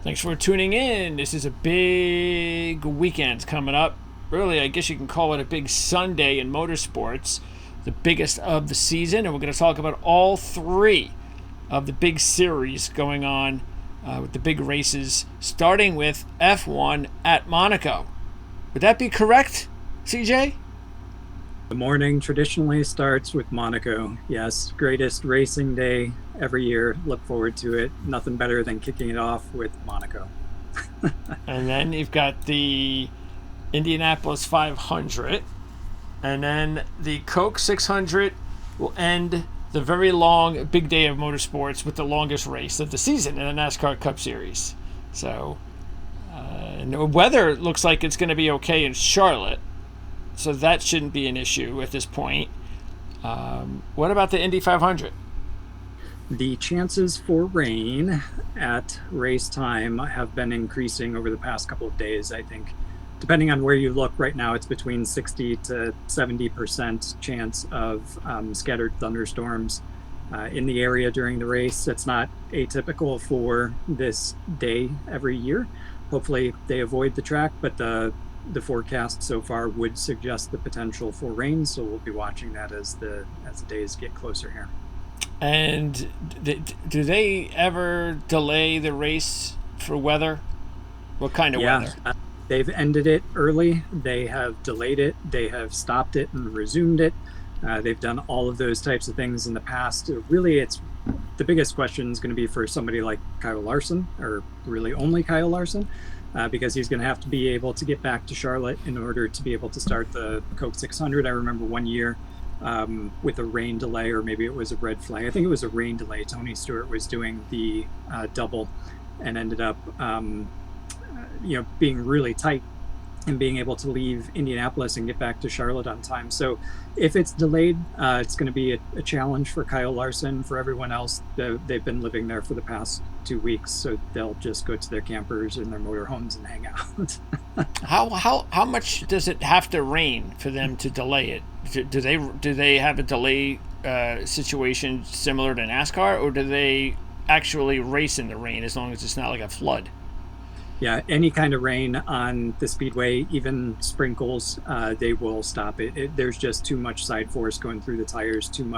Thanks for tuning in. This is a big weekend coming up. Really, I guess you can call it a big Sunday in motorsports, the biggest of the season. And we're going to talk about all three of the big series going on with the big races, starting with F1 at Monaco. Would that be correct, CJ? The morning traditionally starts with Monaco. Yes, greatest racing day every year. Look forward to it. Nothing better than kicking it off with Monaco. And then you've got the Indianapolis 500. And then the Coke 600 will end the very long big day of motorsports with the longest race of the season in the NASCAR Cup Series. So, the weather looks like it's going to be okay in Charlotte. So that shouldn't be an issue at this point. What about the Indy 500? The chances for rain at race time have been increasing over the past couple of days, I think. Depending on where you look right now, it's between 60 to 70% chance of scattered thunderstorms in the area during the race. It's not atypical for this day every year. Hopefully they avoid the track, but the forecast so far would suggest the potential for rain, so we'll be watching that as the days get closer here. And do they ever delay the race for weather? What kind of weather? They've ended it early. They have delayed it. They have stopped it and resumed it. They've done all of those types of things in the past. Really, it's the biggest question is going to be for somebody like Kyle Larson, or really only Kyle Larson, because he's going to have to be able to get back to Charlotte in order to be able to start the Coke 600. I remember one year with a rain delay, or maybe it was a red flag. I think it was a rain delay. Tony Stewart was doing the double and ended up being really tight and being able to leave Indianapolis and get back to Charlotte on time. So if it's delayed, it's going to be a challenge for Kyle Larson. For everyone else, they've been living there for the past 2 weeks, so they'll just go to their campers and their motorhomes and hang out. How much does it have to rain for them to delay it? Do they have a delay situation similar to NASCAR, or do they actually race in the rain as long as it's not like a flood? Yeah, any kind of rain on the speedway, even sprinkles, they will stop it. There's just too much side force going through the tires, too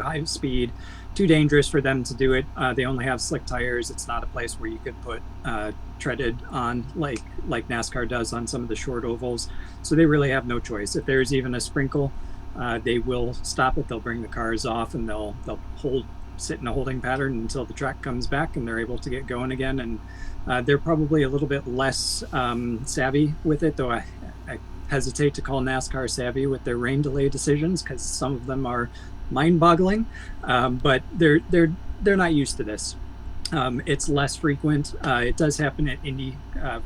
high speed, too dangerous for them to do it. They only have slick tires. It's not a place where you could put treaded on like NASCAR does on some of the short ovals. So they really have no choice. If there's even a sprinkle, they will stop it. They'll bring the cars off and they'll sit in a holding pattern until the track comes back and they're able to get going again. And they're probably a little bit less savvy with it, though I hesitate to call NASCAR savvy with their rain delay decisions, because some of them are mind-boggling. But they're not used to this. It's less frequent. It does happen at Indy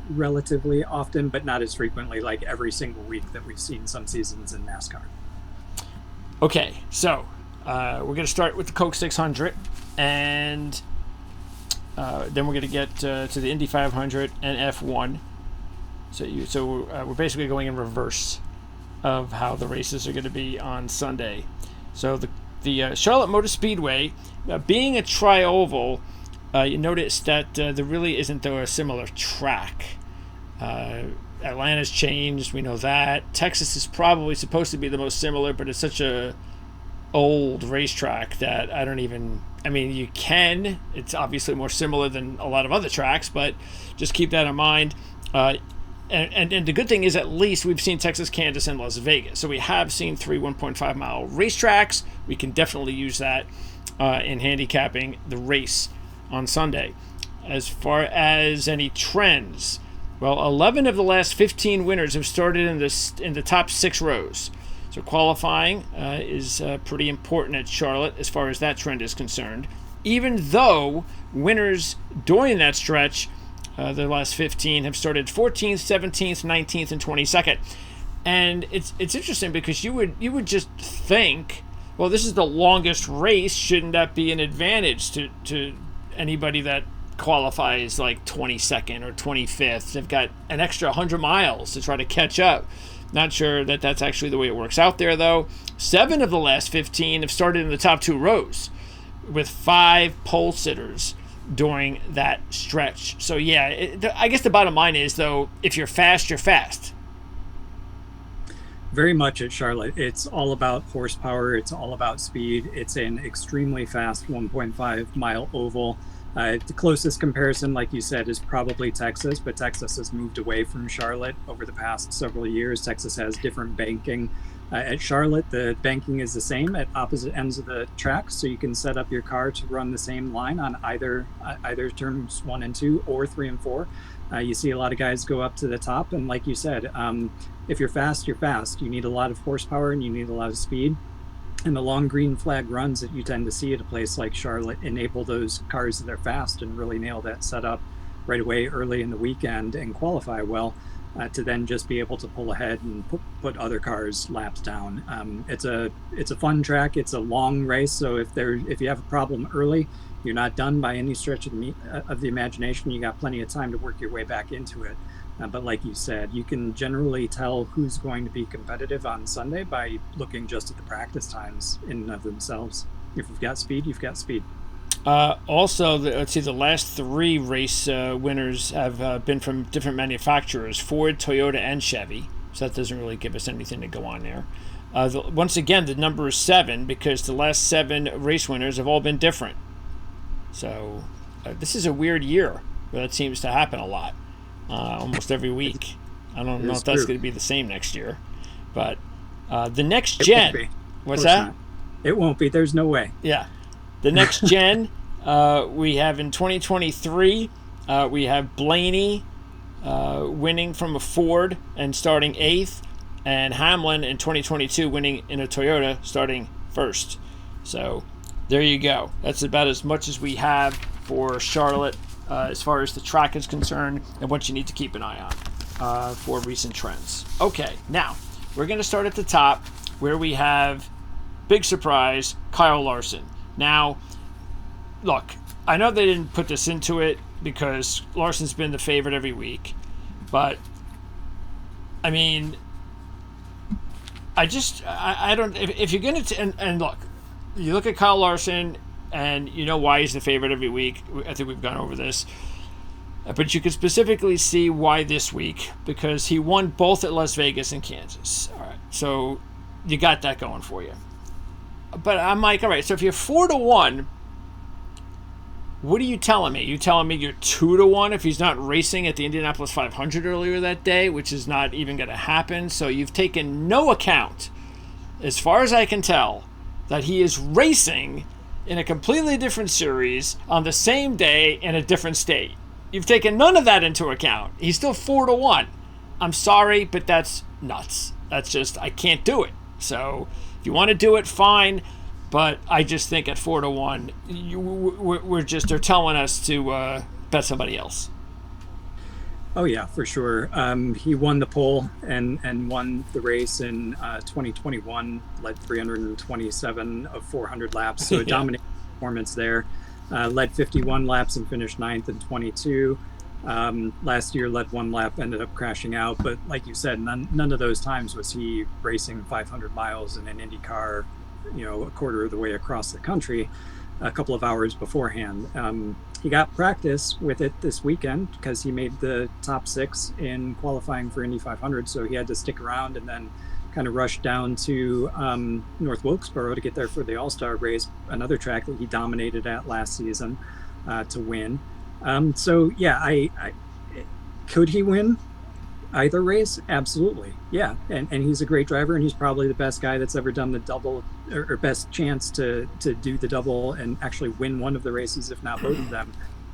relatively often, but not as frequently, like every single week that we've seen some seasons in NASCAR. Okay, so we're going to start with the Coke 600, and then we're going to get to the Indy 500 and F1. So we're basically going in reverse of how the races are going to be on Sunday. So the Charlotte Motor Speedway, being a tri-oval, you notice that there really isn't a similar track. Atlanta's changed, we know that. Texas is probably supposed to be the most similar, but it's such a old racetrack that you can. It's obviously more similar than a lot of other tracks, but just keep that in mind. And the good thing is, at least we've seen Texas, Kansas, and Las Vegas. So we have seen 3 1.5 mile racetracks. We can definitely use that in handicapping the race on Sunday. As far as any trends, well, 11 of the last 15 winners have started in the top 6 rows. So qualifying is pretty important at Charlotte as far as that trend is concerned. Even though winners during that stretch, the last 15, have started 14th, 17th, 19th, and 22nd. And it's interesting because you would just think, well, this is the longest race. Shouldn't that be an advantage to anybody that qualifies like 22nd or 25th? They've got an extra 100 miles to try to catch up. Not sure that that's actually the way it works out there, though. 7 of the last 15 have started in the top 2 rows, with 5 pole sitters during that stretch. So yeah, I guess the bottom line is, though, if you're fast, you're fast. Very much at Charlotte. It's all about horsepower. It's all about speed. It's an extremely fast 1.5 mile oval. The closest comparison, like you said, is probably Texas, but Texas has moved away from Charlotte over the past several years. Texas has different banking. At Charlotte, the banking is the same at opposite ends of the track, so you can set up your car to run the same line on either turns 1 and 2 or 3 and 4. You see a lot of guys go up to the top, and like you said, if you're fast, you're fast. You need a lot of horsepower and you need a lot of speed. And the long green flag runs that you tend to see at a place like Charlotte enable those cars that are fast and really nail that setup right away early in the weekend and qualify well, to then just be able to pull ahead and put other cars laps down. It's a fun track. It's a long race, so if you have a problem early, you're not done by any stretch of the imagination. You got plenty of time to work your way back into it. But like you said, you can generally tell who's going to be competitive on Sunday by looking just at the practice times in and of themselves. If you've got speed, you've got speed. Also, let's see, the last 3 race winners have been from different manufacturers: Ford, Toyota, and Chevy. So that doesn't really give us anything to go on there. Once again, the number is 7 because the last 7 race winners have all been different. So this is a weird year where that seems to happen a lot. Almost every week. I don't know if that's going to be the same next year. But the next gen... What's that? Not. It won't be. There's no way. Yeah. The next gen, we have in 2023, we have Blaney winning from a Ford and starting 8th, and Hamlin in 2022 winning in a Toyota starting 1st. So there you go. That's about as much as we have for Charlotte as far as the track is concerned and what you need to keep an eye on for recent trends. Okay, now we're going to start at the top where we have, big surprise, Kyle Larson. Now, look, I know they didn't put this into it because Larson's been the favorite every week, but I mean, I don't, if you're going to, and look, you look at Kyle Larson and you know why he's the favorite every week. I think we've gone over this. But you can specifically see why this week, because he won both at Las Vegas and Kansas. All right, so you got that going for you. But I'm like, all right, so if you're 4-1, what are you telling me? You telling me you're 2-1 if he's not racing at the Indianapolis 500 earlier that day, which is not even going to happen. So you've taken no account, as far as I can tell, that he is racing in a completely different series on the same day in a different state. You've taken none of that into account. He's still 4-1. I'm sorry, but that's nuts. That's just, I can't do it. So if you want to do it, fine. But I just think at 4-1, they're telling us to bet somebody else. Oh yeah, for sure. He won the pole and won the race in 2021, led 327 of 400 laps. So a dominating performance there. Led 51 laps and finished 9th in 22. Last year led 1 lap, ended up crashing out. But like you said, none of those times was he racing 500 miles in an Indy car, a quarter of the way across the country a couple of hours beforehand. He got practice with it this weekend because he made the top 6 in qualifying for Indy 500, so he had to stick around and then kind of rush down to North Wilkesboro to get there for the All-Star race, another track that he dominated at last season to win. So yeah, I could he win either race? Absolutely, yeah. And he's a great driver, and he's probably the best guy that's ever done the double, or best chance to do the double and actually win one of the races, if not both of them.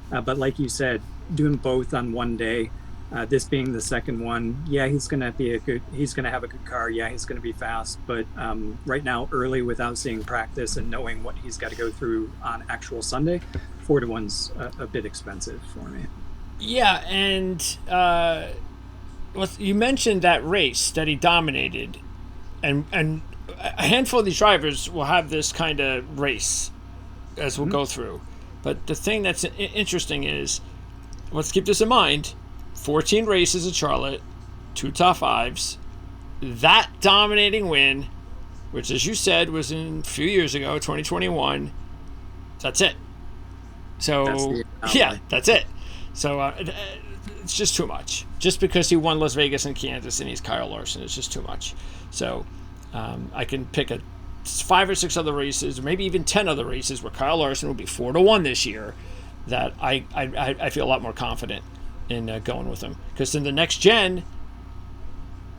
But like you said, doing both on one day, this being the second one, yeah, he's going to have a good car. Yeah, he's going to be fast. But right now, early, without seeing practice and knowing what he's got to go through on actual Sunday, 4-1's a bit expensive for me. Yeah, and you mentioned that race that he dominated, and a handful of these drivers will have this kind of race as we'll go through. But the thing that's interesting is, let's keep this in mind, 14 races at Charlotte, 2 top 5s, that dominating win, which as you said was a few years ago, 2021, that's it. So Yeah, that's it. So it's just too much. Just because he won Las Vegas and Kansas and he's Kyle Larson, it's just too much. So I can pick 5 or 6 other races, or maybe even 10 other races where Kyle Larson will be 4-1 this year, that I feel a lot more confident in going with him. Because in the next gen,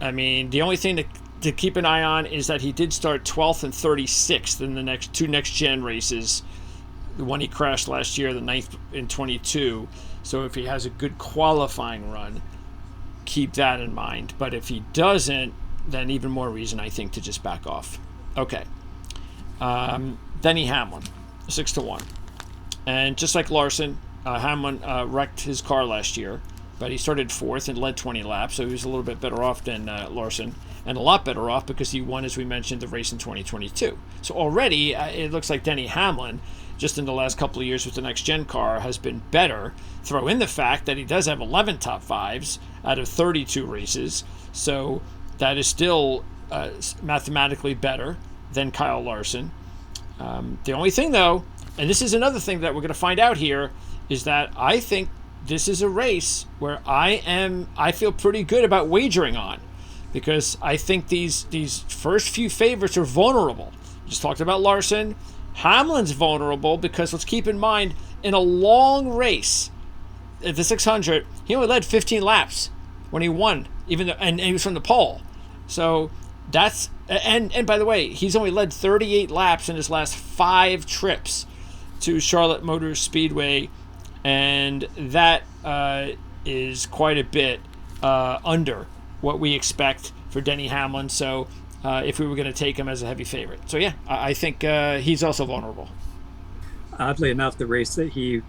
I mean, the only thing to keep an eye on is that he did start 12th and 36th in the next 2 next gen races. The one he crashed last year, the 9th in 22. So if he has a good qualifying run, keep that in mind. But if he doesn't, then even more reason, I think, to just back off. Okay. Denny Hamlin, 6-1. And just like Larson, Hamlin wrecked his car last year, but he started 4th and led 20 laps, so he was a little bit better off than Larson, and a lot better off because he won, as we mentioned, the race in 2022. So already, it looks like Denny Hamlin, just in the last couple of years with the next-gen car, has been better. Throw in the fact that he does have 11 top 5s out of 32 races, so that is still mathematically better than Kyle Larson. The only thing, though, and this is another thing that we're going to find out here, is that I think this is a race where I feel pretty good about wagering on, because I think these first few favorites are vulnerable. Just talked about Larson. Hamlin's vulnerable because, let's keep in mind, in a long race at the 600, he only led 15 laps when he won, and he was from the pole. So that's, and by the way, he's only led 38 laps in his last 5 trips to Charlotte Motor Speedway, and that is quite a bit under what we expect for Denny Hamlin. So if we were going to take him as a heavy favorite. So yeah, I think he's also vulnerable. Oddly enough, the race that he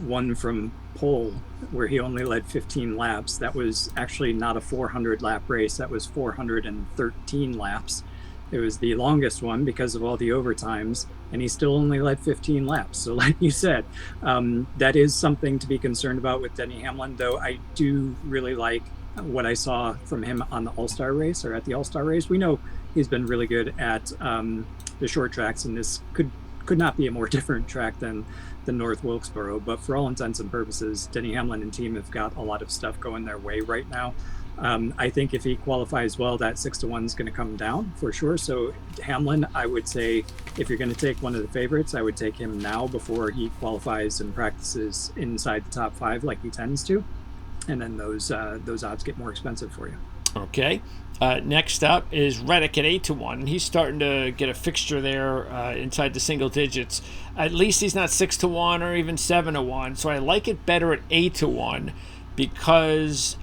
won from pole, where he only led 15 laps, that was actually not a 400 lap race. That was 413 laps. It was the longest one because of all the overtimes, and he still only led 15 laps. So like you said, that is something to be concerned about with Denny Hamlin, though I do really like what I saw from him on the All-Star race, or at the All-Star race. We know he's been really good at the short tracks, and this could not be a more different track than the North Wilkesboro, but for all intents and purposes, Denny Hamlin and team have got a lot of stuff going their way right now. I think if he qualifies well, that 6-1 is going to come down for sure. So Hamlin, I would say, if you're going to take one of the favorites, I would take him now before he qualifies and practices inside the top 5 like he tends to, and then those odds get more expensive for you. Okay. Next up is Reddick at 8-1. He's starting to get a fixture there inside the single digits. At least he's not 6-1 or even 7-1. So I like it better at 8-1 because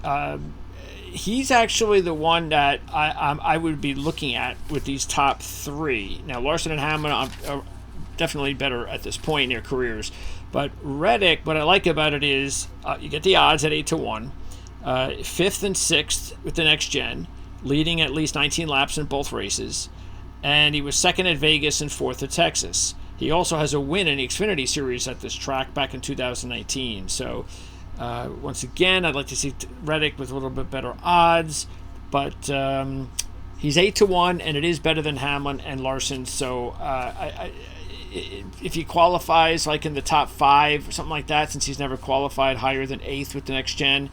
he's actually the one that I would be looking at with these top 3. Now Larson and Hamlin are definitely better at this point in their careers, but Reddick, what I like about it is you get the odds at 8-1, 5th and 6th with the next gen, leading at least 19 laps in both races, and he was 2nd at Vegas and 4th at Texas. He also has a win in the Xfinity Series at this track back in 2019. So once again, I'd like to see Reddick with a little bit better odds, but he's 8-1, and it is better than Hamlin and Larson. So if he qualifies like in the top 5 or something like that, since he's never qualified higher than 8th with the next gen,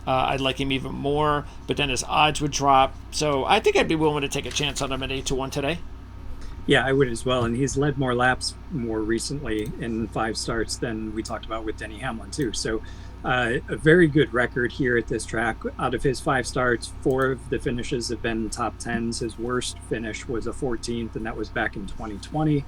I'd like him even more, but then his odds would drop. So I think I'd be willing to take a chance on him at 8-1 today. Yeah, I would as well. And he's led more laps more recently in 5 starts than we talked about with Denny Hamlin too. So a very good record here at this track. Out of his 5 starts, 4 of the finishes have been top 10s. His worst finish was a 14th, and that was back in 2020.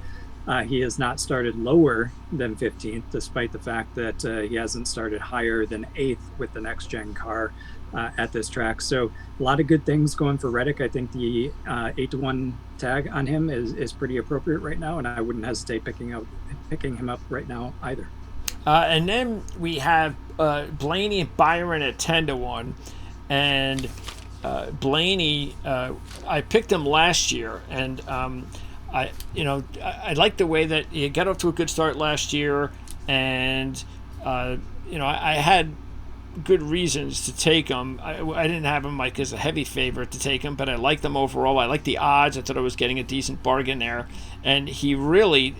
He has not started lower than 15th, despite the fact that he hasn't started higher than 8th with the next gen car at this track. So a lot of good things going for Reddick. I think the 8-1 tag on him is pretty appropriate right now, and I wouldn't hesitate picking him up right now either. And then we have Blaney and Byron at 10-1, and Blaney, I picked him last year, and I like the way that he got off to a good start last year, and I had good reasons to take him. I didn't have him like as a heavy favorite to take him, but I liked them overall. I liked the odds. I thought I was getting a decent bargain there, and he really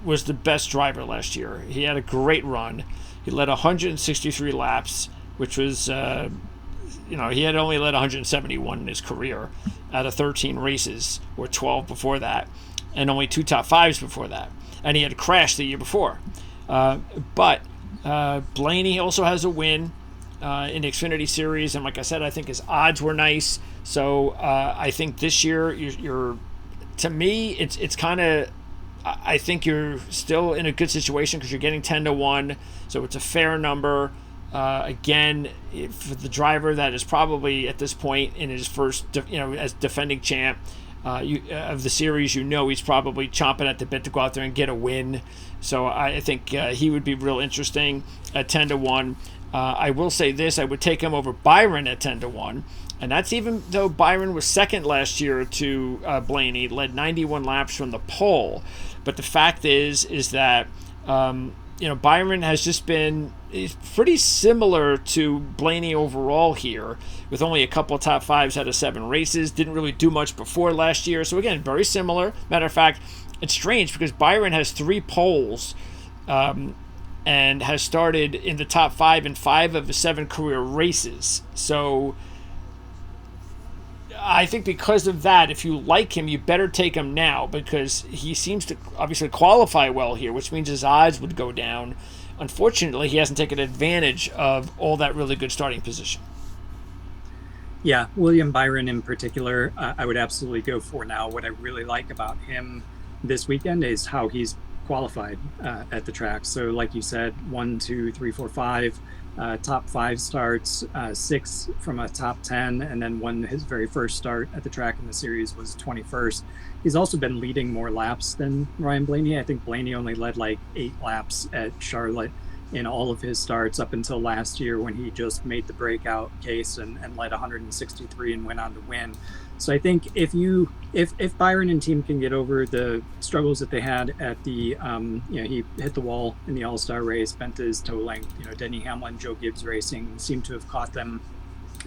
was the best driver last year. He had a great run. He led 163 laps, which was, he had only led 171 in his career out of 13 races, or 12 before that, and only 2 top fives before that. And he had crashed the year before. But Blaney also has a win in the Xfinity Series, and like I said, I think his odds were nice. So I think this year, you're to me, it's kind of, I think you're still in a good situation because you're getting 10-1, so it's a fair number. Again, for the driver that is probably at this point in his first, as defending champ of the series, he's probably chomping at the bit to go out there and get a win. So I think he would be real interesting at 10-1. I will say this: I would take him over Byron at 10-1. And that's even though Byron was second last year to Blaney, led 91 laps from the pole. But the fact is that Byron has just been pretty similar to Blaney overall here, with only a couple of top fives out of 7 races. Didn't really do much before last year. So again, very similar. Matter of fact, it's strange because Byron has 3 poles and has started in the top 5 in 5 of the 7 career races. So I think because of that, if you like him, you better take him now, because he seems to obviously qualify well here, which means his odds would go down. Unfortunately, he hasn't taken advantage of all that really good starting position. Yeah, William Byron in particular, I would absolutely go for now. What I really like about him this weekend is how he's qualified at the track. So like you said, 1, 2, 3, 4, 5. Top 5 starts, 6 from a top 10, and then his very first start at the track in the series was 21st. He's also been leading more laps than Ryan Blaney. I think Blaney only led like 8 laps at Charlotte in all of his starts up until last year, when he just made the breakout case and led 163 and went on to win. So I think if Byron and team can get over the struggles that they had at the he hit the wall in the All-Star race, bent his toe length, Denny Hamlin, Joe Gibbs Racing seemed to have caught them.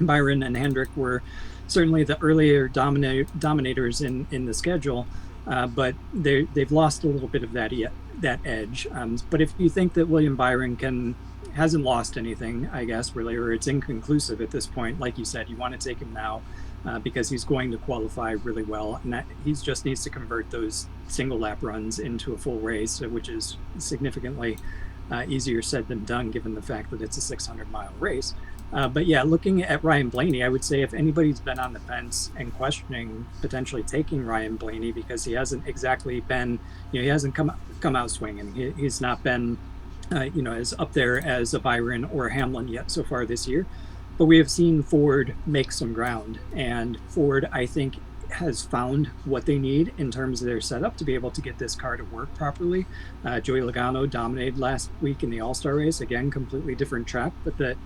Byron and Hendrick were certainly the earlier dominators in the schedule, but they've lost a little bit of that edge. But if you think that William Byron hasn't lost anything, I guess, really, or it's inconclusive at this point, like you said, you want to take him now. Because he's going to qualify really well, and that he just needs to convert those single lap runs into a full race, which is significantly easier said than done, given the fact that it's a 600-mile race. But yeah, looking at Ryan Blaney, I would say if anybody's been on the fence and questioning potentially taking Ryan Blaney, because he hasn't exactly been, he hasn't come out swinging. He's not been, as up there as a Byron or a Hamlin yet so far this year. But we have seen Ford make some ground, and Ford, I think, has found what they need in terms of their setup to be able to get this car to work properly. Joey Logano dominated last week in the All-Star race. Again, completely different track, but the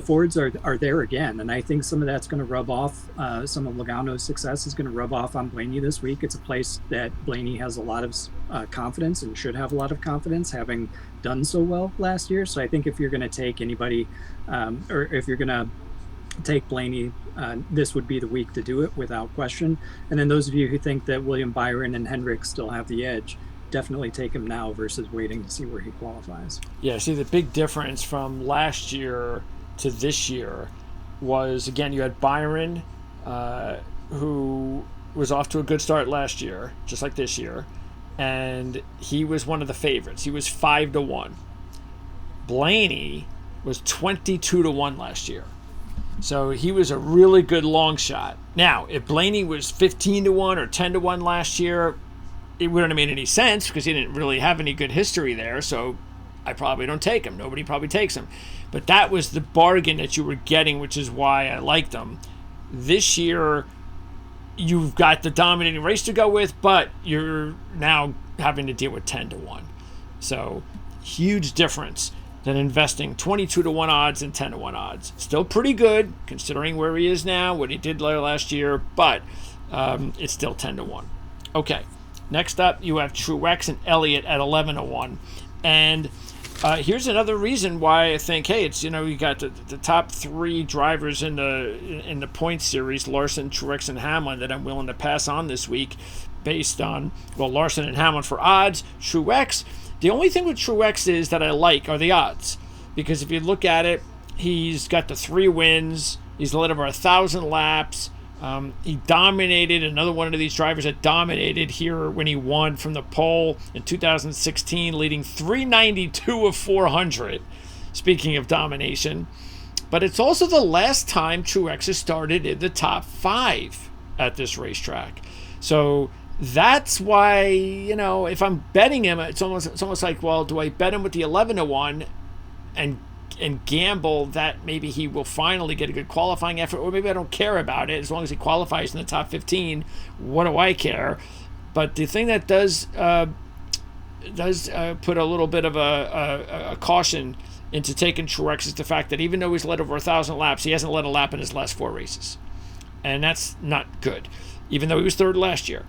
Fords are there again, and I think some of that's going to rub off. Some of Logano's success is going to rub off on Blaney this week. It's a place that Blaney has a lot of confidence and should have a lot of confidence, having done so well last year. So I think if you're going to take anybody, or if you're going to take Blaney, this would be the week to do it without question. And then those of you who think that William Byron and Hendrick still have the edge, definitely take him now versus waiting to see where he qualifies. Yeah, see, the big difference from last year to this year was, again, you had Byron, who was off to a good start last year, just like this year, and he was one of the favorites. He was 5-1. Blaney was 22-1 last year. So he was a really good long shot. Now, if Blaney was 15-1 or 10-1 last year, it wouldn't have made any sense because he didn't really have any good history there. So I probably don't take him. Nobody probably takes him. But that was the bargain that you were getting, which is why I liked him. This year, you've got the dominating race to go with, but you're now having to deal with 10-1. So huge difference than investing 22-1 odds and 10-1 odds. Still pretty good considering where he is now, what he did last year, but it's still 10-1. Okay, next up you have Truex and Elliott at 11-1, and here's another reason why I think, hey, it's you got the top 3 drivers in the points series, Larson, Truex, and Hamlin, that I'm willing to pass on this week, based on Larson and Hamlin for odds. Truex. The only thing with Truex is that I like are the odds. because if you look at it, he's got the 3 wins. He's led over 1,000 laps. He dominated, another one of these drivers that dominated here when he won from the pole in 2016, leading 392 of 400. Speaking of domination. But it's also the last time Truex has started in the top 5 at this racetrack. So that's why, if I'm betting him, it's almost like, well, do I bet him with the 11-1 and gamble that maybe he will finally get a good qualifying effort, or maybe I don't care about it as long as he qualifies in the top 15. What do I care? But the thing that does put a little bit of a caution into taking Truex is the fact that even though he's led over 1,000 laps, he hasn't led a lap in his last 4 races, and that's not good. Even though he was 3rd last year.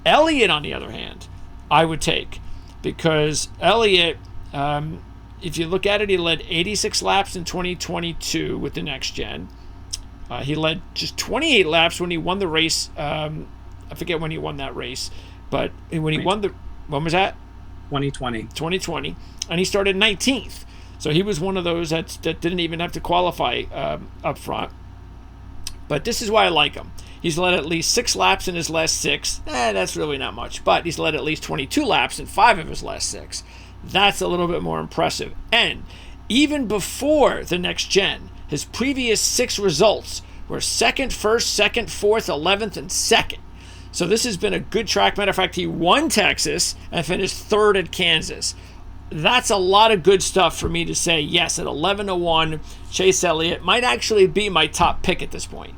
Elliott, on the other hand, I would take, because Elliott, if you look at it, he led 86 laps in 2022 with the next gen. He led just 28 laps when he won the race. I forget when he won that race, but when he won when was that? 2020. And he started 19th. So he was one of those that didn't even have to qualify up front. But this is why I like him. He's led at least 6 laps in his last 6. That's really not much. But he's led at least 22 laps in 5 of his last 6. That's a little bit more impressive. And even before the next gen, his previous 6 results were 2nd, 1st, 2nd, 4th, 11th, and 2nd. So this has been a good track. Matter of fact, he won Texas and finished 3rd at Kansas. That's a lot of good stuff for me to say, yes, at 11-1, Chase Elliott might actually be my top pick at this point.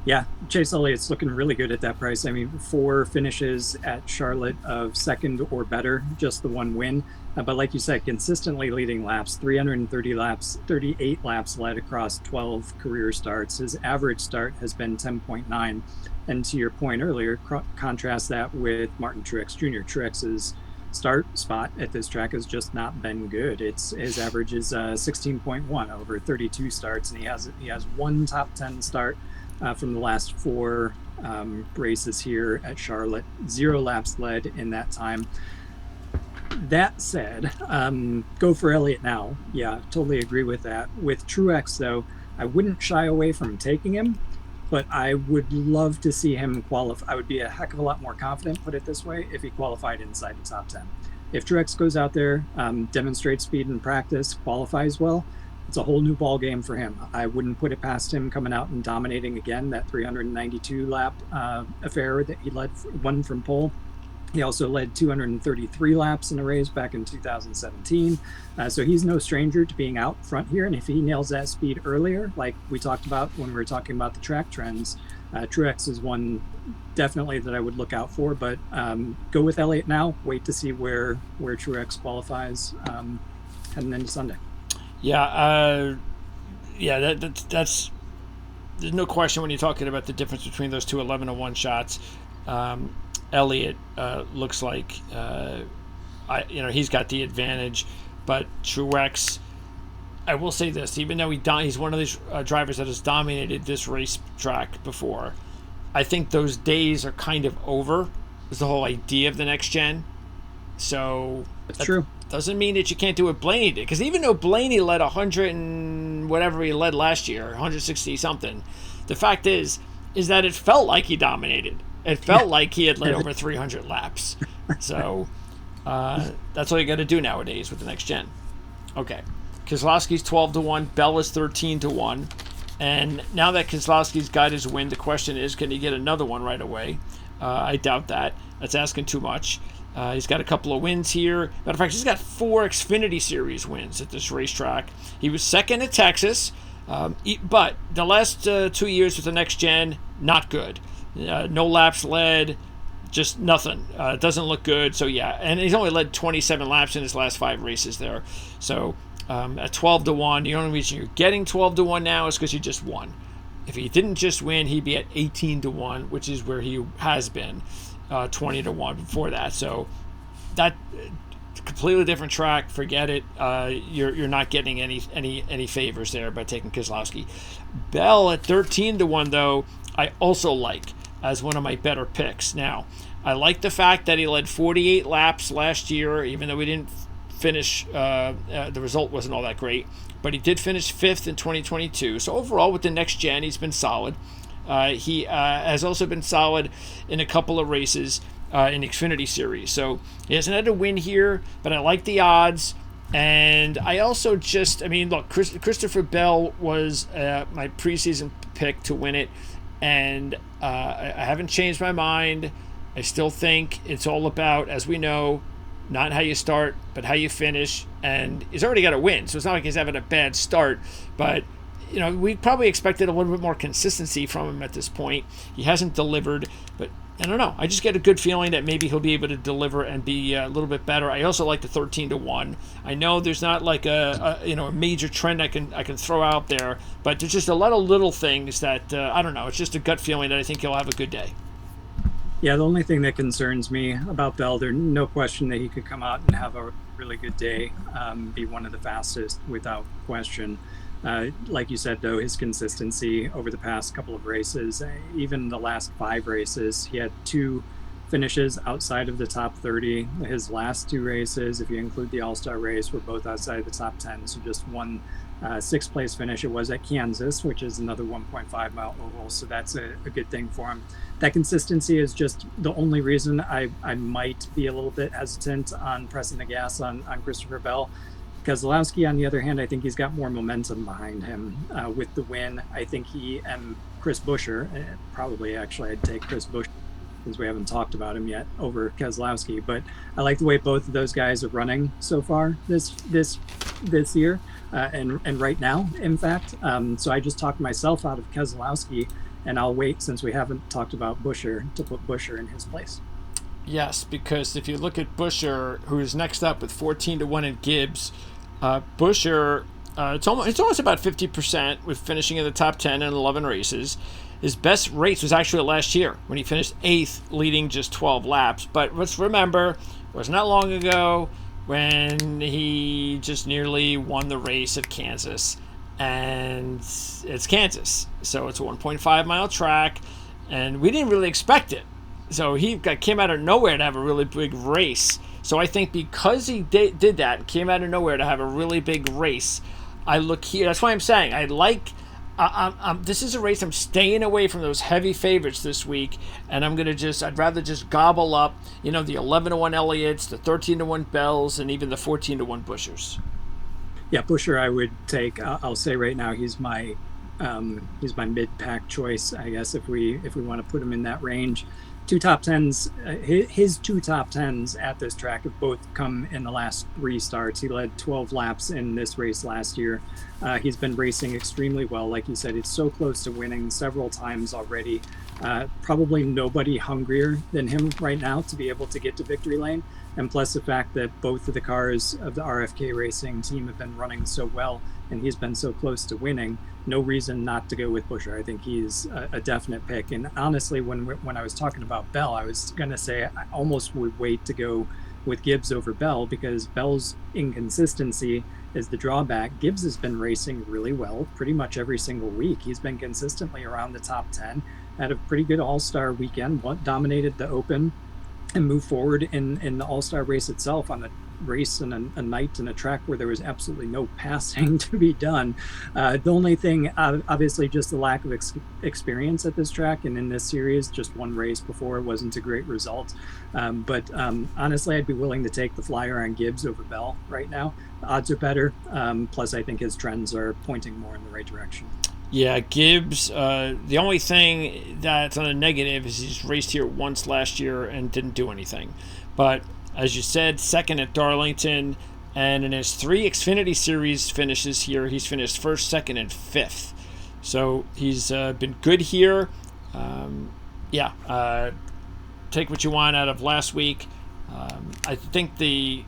Yeah, Chase Elliott's looking really good at that price. I mean, 4 finishes at Charlotte of 2nd or better, just the 1 win. But like you said, consistently leading laps, 330 laps, 38 laps led across 12 career starts. His average start has been 10.9. And to your point earlier, contrast that with Martin Truex Jr. Truex's start spot at this track has just not been good. His average is 16.1 over 32 starts, and he has 1 top 10 start from the last 4 races here at Charlotte. 0 laps led in that time. That said, go for Elliott now. Yeah, totally agree with that. With Truex, though, I wouldn't shy away from taking him, but I would love to see him qualify. I would be a heck of a lot more confident, put it this way, if he qualified inside the top 10. If Truex goes out there, demonstrates speed in practice, qualifies well, it's a whole new ball game for him. I wouldn't put it past him coming out and dominating again that 392 lap affair that he won from pole. He also led 233 laps in a race back in 2017. So he's no stranger to being out front here. And if he nails that speed earlier, like we talked about when we were talking about the track trends, Truex is one definitely that I would look out for. But go with Elliott now. Wait to see where Truex qualifies heading into Sunday. Yeah, that's there's no question when you're talking about the difference between those two 11-1 shots. Elliott looks like he's got the advantage, but Truex, I will say this: even though he's one of these drivers that has dominated this racetrack before, I think those days are kind of over. Is the whole idea of the next gen. So that's true. Doesn't mean that you can't do what Blaney did, because even though Blaney led 100 and whatever he led last year, 160 something, the fact is that it felt like he dominated. It felt like he had led over 300 laps. So that's all you got to do nowadays with the next gen. Okay, Keselowski's 12-1, Bell is 13-1, and now that Keselowski's got his win, the question is, can he get another one right away? I doubt that. That's asking too much. He's got a couple of wins here. Matter of fact, he's got 4 Xfinity Series wins at this racetrack. He was 2nd at Texas, but the last 2 years with the next gen, not good. No laps led, just nothing. It doesn't look good. So yeah, and he's only led 27 laps in his last 5 races there. So at 12-1, the only reason you're getting 12-1 now is because you just won. If he didn't just win, he'd be at 18-1, which is where he has been. 20-1 before that. So that completely different track. Forget it. You're not getting any favors there by taking Keselowski. Bell at 13-1 though, I also like as one of my better picks. Now, I like the fact that he led 48 laps last year, even though he didn't finish. The result wasn't all that great, but he did finish 5th in 2022. So overall, with the next gen, he's been solid. He has also been solid in a couple of races in the Xfinity Series. So he hasn't had a win here, but I like the odds. And I also look, Christopher Bell was my preseason pick to win it, and I haven't changed my mind. I still think it's all about, as we know, not how you start, but how you finish. And he's already got a win, so it's not like he's having a bad start. But, we probably expected a little bit more consistency from him at this point. He hasn't delivered, but I don't know. I just get a good feeling that maybe he'll be able to deliver and be a little bit better. I also like the 13-1. I know there's not like a major trend I can throw out there, but there's just a lot of little things that I don't know. It's just a gut feeling that I think he'll have a good day. Yeah, the only thing that concerns me about Bell, there's no question that he could come out and have a really good day, be one of the fastest without question. Like you said, though, his consistency over the past couple of races, even the last 5 races, he had 2 finishes outside of the top 30. His last 2 races, if you include the All-Star race, were both outside of the top 10. So just one 6th place finish. It was at Kansas, which is another 1.5 mile oval. So that's a good thing for him. That consistency is just the only reason I might be a little bit hesitant on pressing the gas on Christopher Bell. Keselowski, on the other hand, I think he's got more momentum behind him with the win. I think he and Chris Buescher, probably actually I'd take Chris Buescher since we haven't talked about him yet over Keselowski. But I like the way both of those guys are running so far this year and right now, in fact. So I just talked myself out of Keselowski, and I'll wait, since we haven't talked about Buescher, to put Buescher in his place. Yes, because if you look at Buescher, who is next up with 14-1 in Gibbs, Buescher, it's almost about 50% with finishing in the top 10 in 11 races. His best race was actually last year when he finished 8th, leading just 12 laps. But let's remember, it was not long ago when he just nearly won the race at Kansas. And it's Kansas, so it's a 1.5 mile track, and we didn't really expect it. So he came out of nowhere to have a really big race. So I think because he did that, came out of nowhere to have a really big race, I look here. That's why I'm saying this is a race I'm staying away from those heavy favorites this week, and I'd rather just gobble up, the 11-1 Elliott's, the 13-1 Bells, and even the 14-1 Buschers. Yeah, Buescher I would take. I'll say right now he's my mid-pack choice, I guess, if we want to put him in that range. 2 top 10s, his 2 top 10s at this track have both come in the last 3 starts. He led 12 laps in this race last year. He's been racing extremely well. Like you said, it's so close to winning several times already. Probably nobody hungrier than him right now to be able to get to victory lane. And plus the fact that both of the cars of the RFK Racing team have been running so well, and he's been so close to winning, no reason not to go with Buescher. I think he's a definite pick. And honestly, when I was talking about Bell, I was going to say I almost would wait to go with Gibbs over Bell, because Bell's inconsistency is the drawback. Gibbs has been racing really well pretty much every single week. He's been consistently around the top 10, had a pretty good All-Star weekend, dominated the Open, and move forward in the All-Star race itself on the race and a night and a track where there was absolutely no passing to be done. The only thing, obviously, just the lack of experience at this track, and in this series, just one race before wasn't a great result. But honestly, I'd be willing to take the flyer on Gibbs over Bell right now. The odds are better. Plus, I think his trends are pointing more in the right direction. Yeah, Gibbs, the only thing that's on a negative is he's raced here once last year and didn't do anything. But as you said, second at Darlington, and in his 3 Xfinity Series finishes here, he's finished 1st, 2nd, and 5th. So he's been good here. Take what you want out of last week. I think the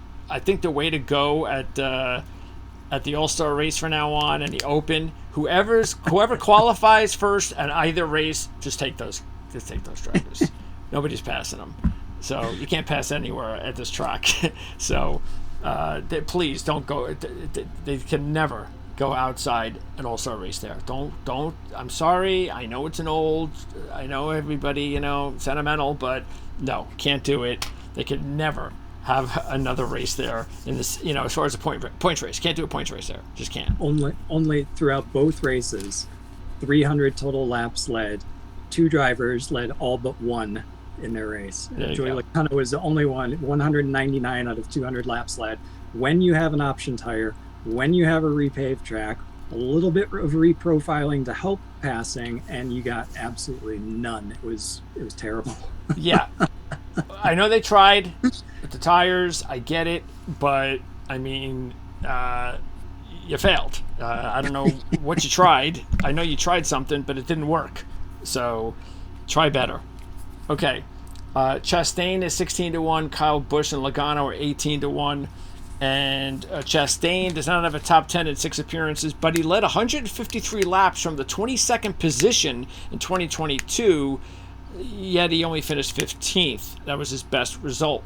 way to go at the All-Star race from now on and the Open, whoever qualifies first at either race, just take those drivers. Nobody's passing them. So you can't pass anywhere at this track. So please don't go. They can never go outside an All-Star race there. Don't. I'm sorry. I know it's I know everybody, sentimental, but no, can't do it. They could never have another race there in this, as far as a points race. Can't do a points race there. Just can't. Only throughout both races, 300 total laps led. 2 drivers led all but one in their race. Joey Logano was the only one, 199 out of 200 laps led. When you have an option tire, when you have a repaved track, a little bit of reprofiling to help passing, and you got absolutely none. It was terrible. Yeah. I know they tried with the tires. I get it, but I mean, you failed. I don't know what you tried. I know you tried something, but it didn't work. So try better. Okay. Chastain is 16-1. Kyle Busch and Logano are 18-1. And Chastain does not have a top 10 in 6 appearances, but he led 153 laps from the 22nd position in 2022, yet he only finished 15th. That was his best result.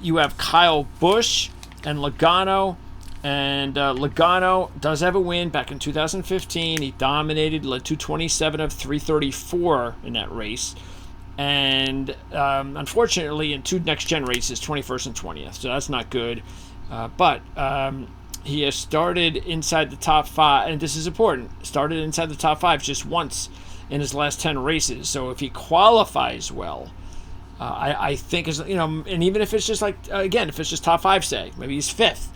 You have Kyle Busch and Logano, and Logano does have a win back in 2015. He dominated, led 227 of 334 in that race. And unfortunately, in 2 next-gen races, 21st and 20th, so that's not good. But he has started inside the top 5, and this is important, started inside the top 5 just once in his last 10 races. So if he qualifies well, I think, and even if it's just like, again, if it's just top 5, say, maybe he's 5th,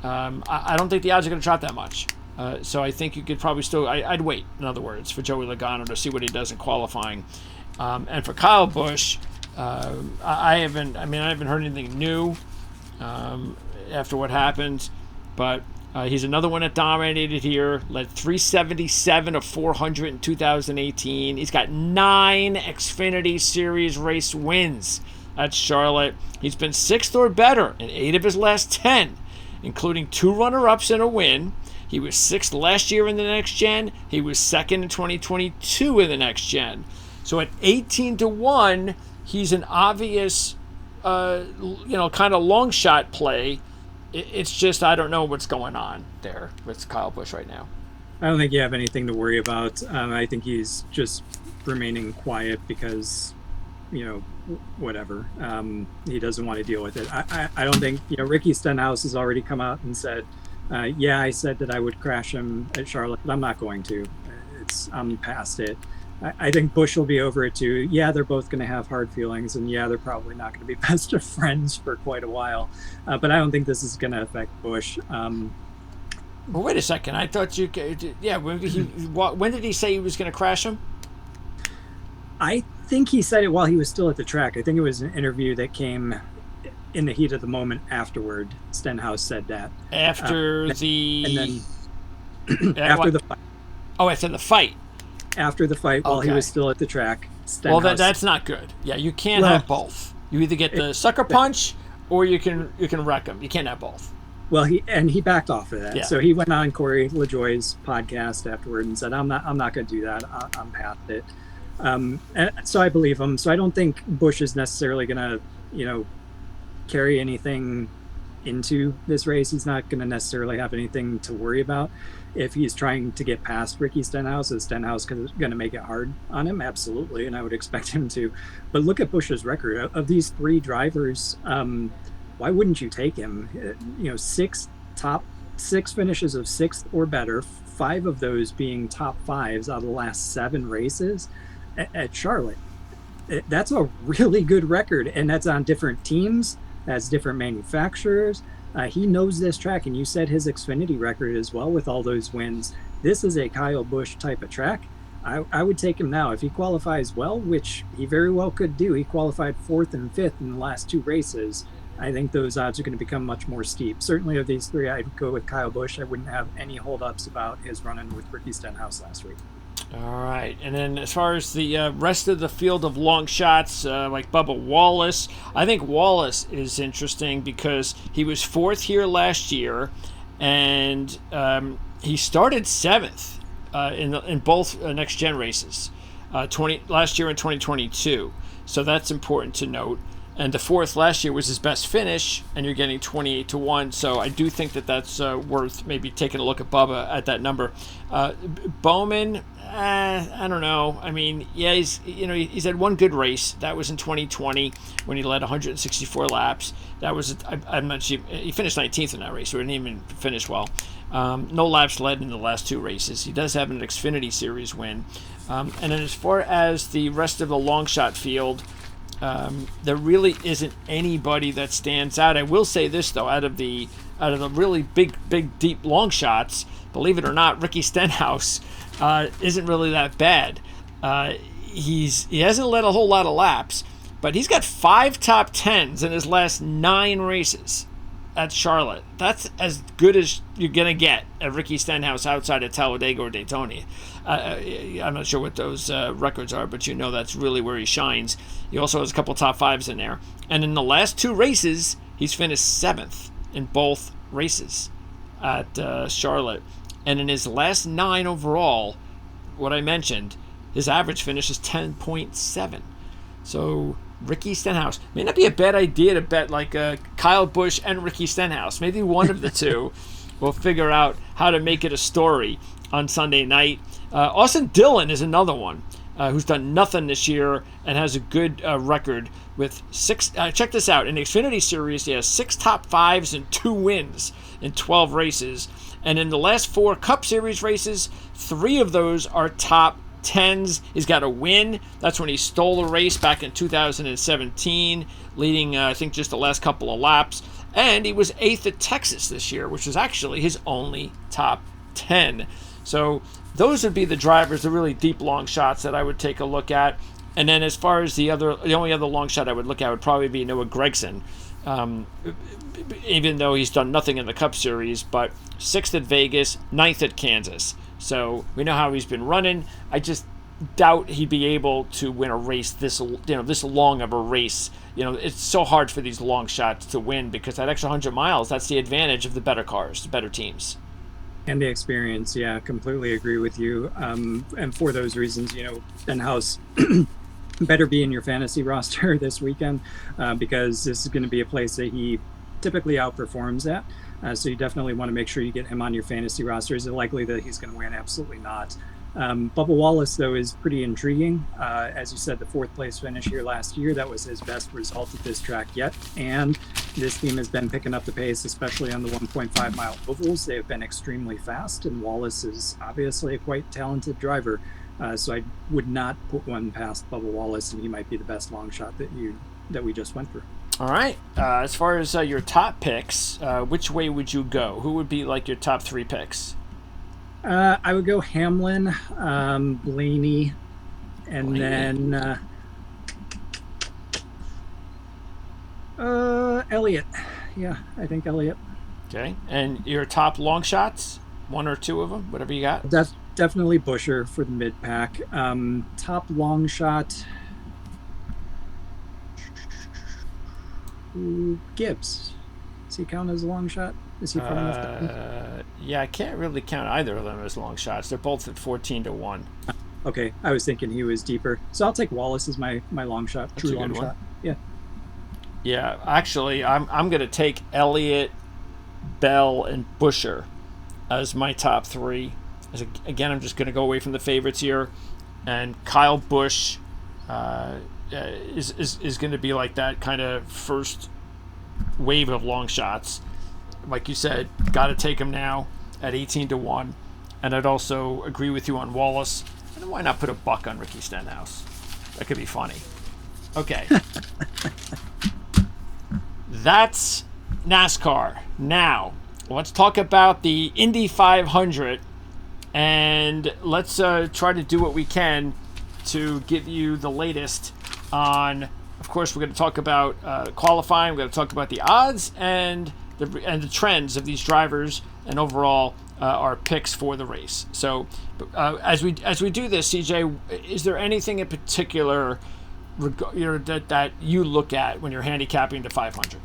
I don't think the odds are going to drop that much. So I think you could probably still, I'd wait, in other words, for Joey Logano to see what he does in qualifying. And for Kyle Busch, I haven't heard anything new after what happened, but he's another one that dominated here, led 377 of 400 in 2018. He's got 9 Xfinity Series race wins at Charlotte. He's been 6th or better in 8 of his last 10, including 2 runner-ups and a win. He was 6th last year in the next gen. He was 2nd in 2022 in the next gen. So at 18-1, he's an obvious, kind of long shot play. It's just, I don't know what's going on there with Kyle Busch right now. I don't think you have anything to worry about. I think he's just remaining quiet because, whatever. He doesn't want to deal with it. I don't think, Ricky Stenhouse has already come out and said, I said that I would crash him at Charlotte, but I'm not going to. I'm past it. I think Busch will be over it too. Yeah, they're both going to have hard feelings, and yeah, they're probably not going to be best of friends for quite a while. But I don't think this is going to affect Busch. Well, wait a second. I thought you could. Yeah, when did he say he was going to crash him? I think he said it while he was still at the track. I think it was an interview that came in the heat of the moment afterward. Stenhouse said that after the fight. Oh, after the fight. After the fight, while he was still at the track. Well, that's not good. Yeah, you can't have both. You either get the sucker punch, or you can wreck him. You can't have both. Well, he backed off of that. Yeah. So he went on Corey LaJoie's podcast afterward and said, "I'm not going to do that. I'm past it." And so I believe him. So I don't think Busch is necessarily going to, carry anything into this race. He's not going to necessarily have anything to worry about. If he's trying to get past Ricky Stenhouse, is Stenhouse going to make it hard on him? Absolutely, and I would expect him to. But look at Busch's record. Of these 3 drivers, why wouldn't you take him? 6 finishes of 6th or better, 5 of those being top 5s out of the last 7 races at Charlotte. That's a really good record, and that's on different teams, that's different manufacturers. He knows this track, and you said his Xfinity record as well with all those wins. This is a Kyle Busch type of track. I would take him now. If he qualifies well, which he very well could do, he qualified 4th and 5th in the last 2 races. I think those odds are going to become much more steep. Certainly of these 3, I'd go with Kyle Busch. I wouldn't have any holdups about his run-in with Ricky Stenhouse last week. All right, and then as far as the rest of the field of long shots, like Bubba Wallace, I think Wallace is interesting because he was 4th here last year, and he started 7th in both next-gen races, last year in 2022. So that's important to note. and the fourth last year was his best finish, and you're getting 28 to 1. So I do think that that's worth maybe taking a look at Bubba at that number. Bowman, I don't know. I mean, yeah, he's had one good race. That was in 2020 when he led 164 laps. That was I'm not sure, he finished 19th in that race, so he didn't even finish well. No laps led in the last two races. He does have an Xfinity Series win. And then as far as the rest of the long shot field, there really isn't anybody that stands out. I will say this though, out of the really big deep long shots, believe it or not, Ricky Stenhouse isn't really that bad. He hasn't led a whole lot of laps, but he's got 5 top 10s in his last 9 races at Charlotte. That's as good as you're gonna get at Ricky Stenhouse outside of Talladega or Daytona. I'm not sure what those records are, but that's really where he shines. He also has a couple top 5s in there. And in the last 2 races, he's finished 7th in both races at Charlotte. And in his last 9 overall, what I mentioned, his average finish is 10.7. So Ricky Stenhouse. May not be a bad idea to bet like Kyle Busch and Ricky Stenhouse. Maybe one of the two will figure out how to make it a story on Sunday night. Austin Dillon is another one who's done nothing this year and has a good record with 6. Check this out. In the Xfinity Series, he has 6 top 5s and 2 wins in 12 races. And in the last 4 Cup Series races, 3 of those are top 10s. He's got a win. That's when he stole a race back in 2017, leading, I think, just the last couple of laps. And he was 8th at Texas this year, which was actually his only top 10. So those would be the drivers, the really deep long shots that I would take a look at. And then as far as the only other long shot I would look at would probably be Noah Gragson, even though he's done nothing in the Cup Series, but 6th at Vegas, 9th at Kansas. So we know how he's been running. I just doubt he'd be able to win a race this long of a race. It's so hard for these long shots to win because that extra 100 miles, that's the advantage of the better cars, the better teams. And the experience, yeah, completely agree with you. And for those reasons, Stenhouse better be in your fantasy roster this weekend because this is going to be a place that he typically outperforms at. So you definitely want to make sure you get him on your fantasy roster. Is it likely that he's going to win? Absolutely not. Bubba Wallace, though, is pretty intriguing. As you said, the 4th place finish here last year, that was his best result at this track yet. And this team has been picking up the pace, especially on the 1.5 mile ovals. They have been extremely fast, and Wallace is obviously a quite talented driver. So I would not put one past Bubba Wallace, and he might be the best long shot that we just went through. All right. As far as your top picks, which way would you go? Who would be like your top 3 picks? I would go Hamlin, Blaney, and then Elliott. Yeah, I think Elliott. Okay. And your top long shots? 1 or 2 of them? Whatever you got? Definitely Busher for the mid-pack. Top long shot... Gibbs. Does he count as a long shot? Is he far enough to... Yeah, I can't really count either of them as long shots. They're both at 14 to 1. Okay, I was thinking he was deeper. So I'll take Wallace as my long shot. That's true long shot. Yeah. Yeah, actually, I'm going to take Elliott, Bell, and Busher as my top 3. Again, I'm just going to go away from the favorites here. And Kyle Busch is going to be like that kind of first wave of long shots. Like you said, got to take him now at 18 to 1. And I'd also agree with you on Wallace. And why not put a buck on Ricky Stenhouse? That could be funny. Okay. That's NASCAR. Now, let's talk about the Indy 500. And let's try to do what we can to give you the latest on, of course, we're going to talk about qualifying. We're going to talk about the odds and the trends of these drivers and overall our picks for the race. So as we do this, CJ, is there anything in particular that you look at when you're handicapping the 500?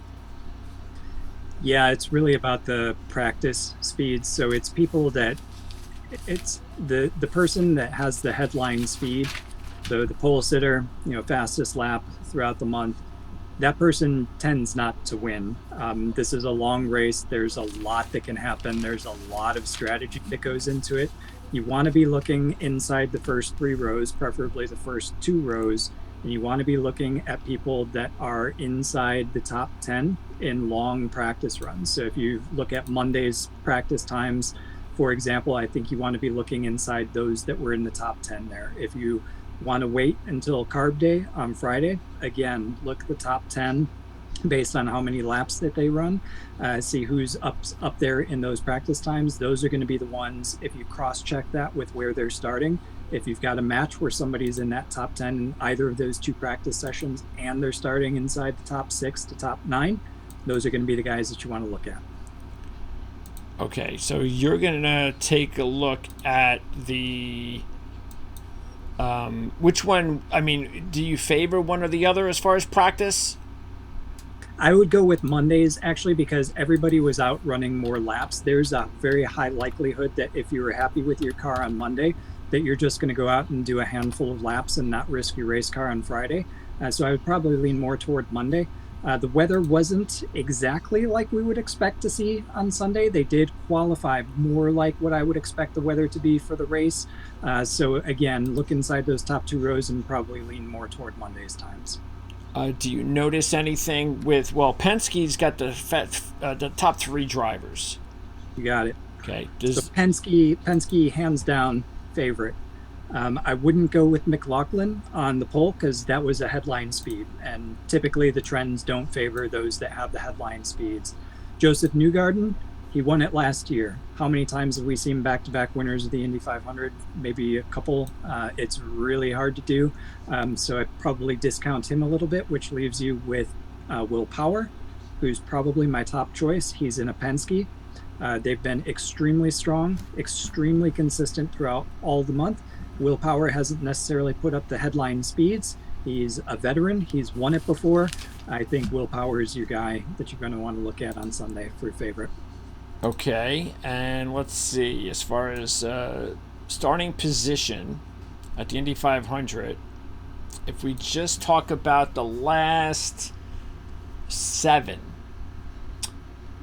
Yeah, it's really about the practice speeds. So it's people that it's the person that has the headline speed. So the pole sitter, fastest lap throughout the month, that person tends not to win. This is a long race. There's a lot that can happen. There's a lot of strategy that goes into it. You want to be looking inside the first 3 rows, preferably the first 2 rows, and you want to be looking at people that are inside the top 10 in long practice runs. So if you look at Monday's practice times, for example, I think you want to be looking inside those that were in the top 10 there. If you want to wait until carb day on Friday, again, look at the top 10 based on how many laps that they run, see who's up there in those practice times. Those are going to be the ones, if you cross-check that with where they're starting, if you've got a match where somebody's in that top 10 in either of those 2 practice sessions and they're starting inside the top 6 to top 9, those are going to be the guys that you want to look at. Okay, so you're going to take a look at the which one, I mean, do you favor one or the other as far as practice? I would go with Mondays, actually, because everybody was out running more laps. There's a very high likelihood that if you were happy with your car on Monday, that you're just going to go out and do a handful of laps and not risk your race car on Friday. So I would probably lean more toward Monday. The weather wasn't exactly like we would expect to see on Sunday. They did qualify more like what I would expect the weather to be for the race. So again, look inside those top 2 rows and probably lean more toward Monday's times. Do you notice anything with, well, Penske's got the top 3 drivers. You got it. Okay. So Penske, hands down favorite. I wouldn't go with McLaughlin on the pole because that was a headline speed, and typically the trends don't favor those that have the headline speeds. Joseph Newgarden, he won it last year. How many times have we seen back-to-back winners of the Indy 500? Maybe a couple. It's really hard to do. So I probably discount him a little bit, which leaves you with Will Power, who's probably my top choice. He's in a Penske. They've been extremely strong, extremely consistent throughout all the month. Will Power hasn't necessarily put up the headline speeds. He's a veteran. He's won it before. I think Will Power is your guy that you're going to want to look at on Sunday for your favorite. Okay, and let's see. As far as starting position at the Indy 500, if we just talk about the last 7.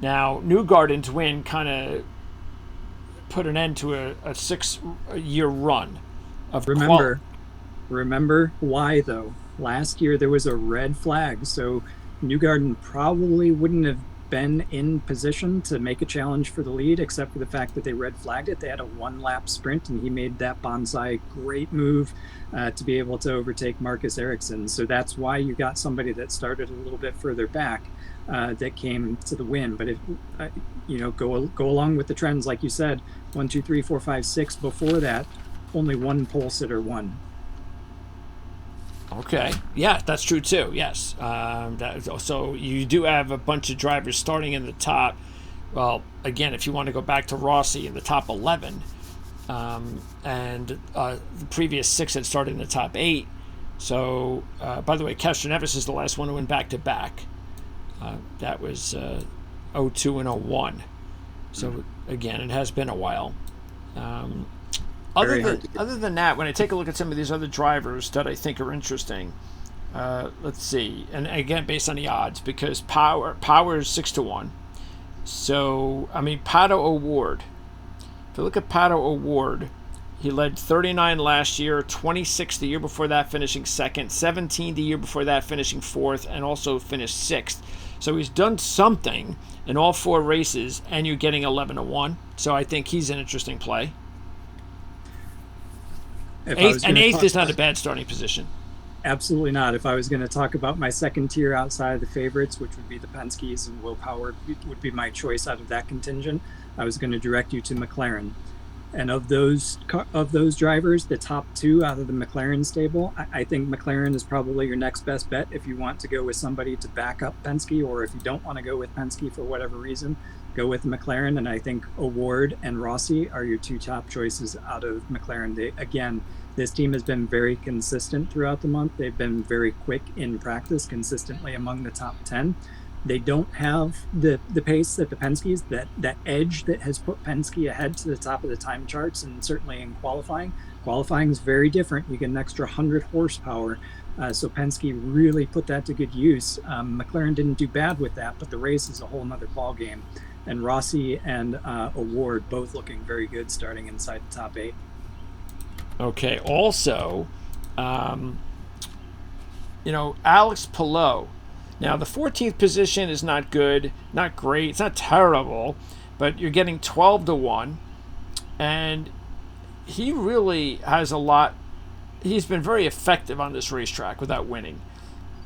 Now, Newgarden's win kind of put an end to a 6-year run of Remember why, though. Last year there was a red flag, so Newgarden probably wouldn't have been in position to make a challenge for the lead, except for the fact that they red flagged it. They had a 1-lap sprint, and he made that bonsai great move to be able to overtake Marcus Ericsson. So that's why you got somebody that started a little bit further back that came to the win. But if go along with the trends, like you said, 1, 2, 3, 4, 5, 6. Before that, only 1 pole sitter won. Okay. Yeah, that's true too. Yes. So you do have a bunch of drivers starting in the top. Well, again, if you want to go back to Rossi in the top 11, and the previous 6 had started in the top 8. So, by the way, Castroneves is the last one to win back-to-back. That was 02 and 01. So, again, it has been a while. Other than that, when I take a look at some of these other drivers that I think are interesting, let's see. And again, based on the odds, because Power is 6-1. So, I mean, Pato O'Ward. If you look at Pato O'Ward, he led 39 last year, 26 the year before that, finishing 2nd, 17 the year before that, finishing 4th, and also finished 6th. So he's done something in all 4 races, and you're getting 11-1. So I think he's an interesting play. Eighth is not a bad starting position. Absolutely not. If I was going to talk about my second tier outside of the favorites, which would be the Penskes, and Will Power would be my choice out of that contingent, I was going to direct you to McLaren. And of those drivers, the top 2 out of the McLaren stable, I think McLaren is probably your next best bet if you want to go with somebody to back up Penske, or if you don't want to go with Penske for whatever reason, go with McLaren. And I think O'Ward and Rossi are your 2 top choices out of McLaren. Again, this team has been very consistent throughout the month. They've been very quick in practice, consistently among the top 10. They don't have the pace that the Penske's, that edge that has put Penske ahead to the top of the time charts, and certainly in qualifying. Qualifying is very different. You get an extra 100 horsepower So Penske really put that to good use. McLaren didn't do bad with that, but the race is a whole nother ball game. And Rossi and Award both looking very good starting inside the top 8. Okay. Also, Alex Palou. Now, the 14th position is not good, not great. It's not terrible, but you're getting 12-1. And he really has a lot. He's been very effective on this racetrack without winning.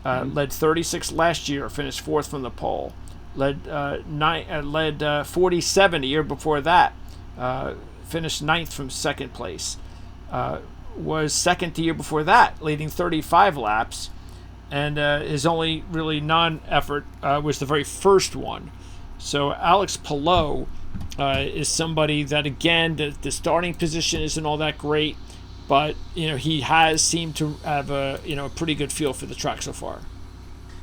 Led 36 last year, finished 4th from the pole. Led 47 a year before that, finished 9th from 2nd place. Was 2nd the year before that, leading 35 laps. And his only really non-effort was the very first one. So Alex Palou is somebody that, again, the starting position isn't all that great, but he has seemed to have a pretty good feel for the track so far.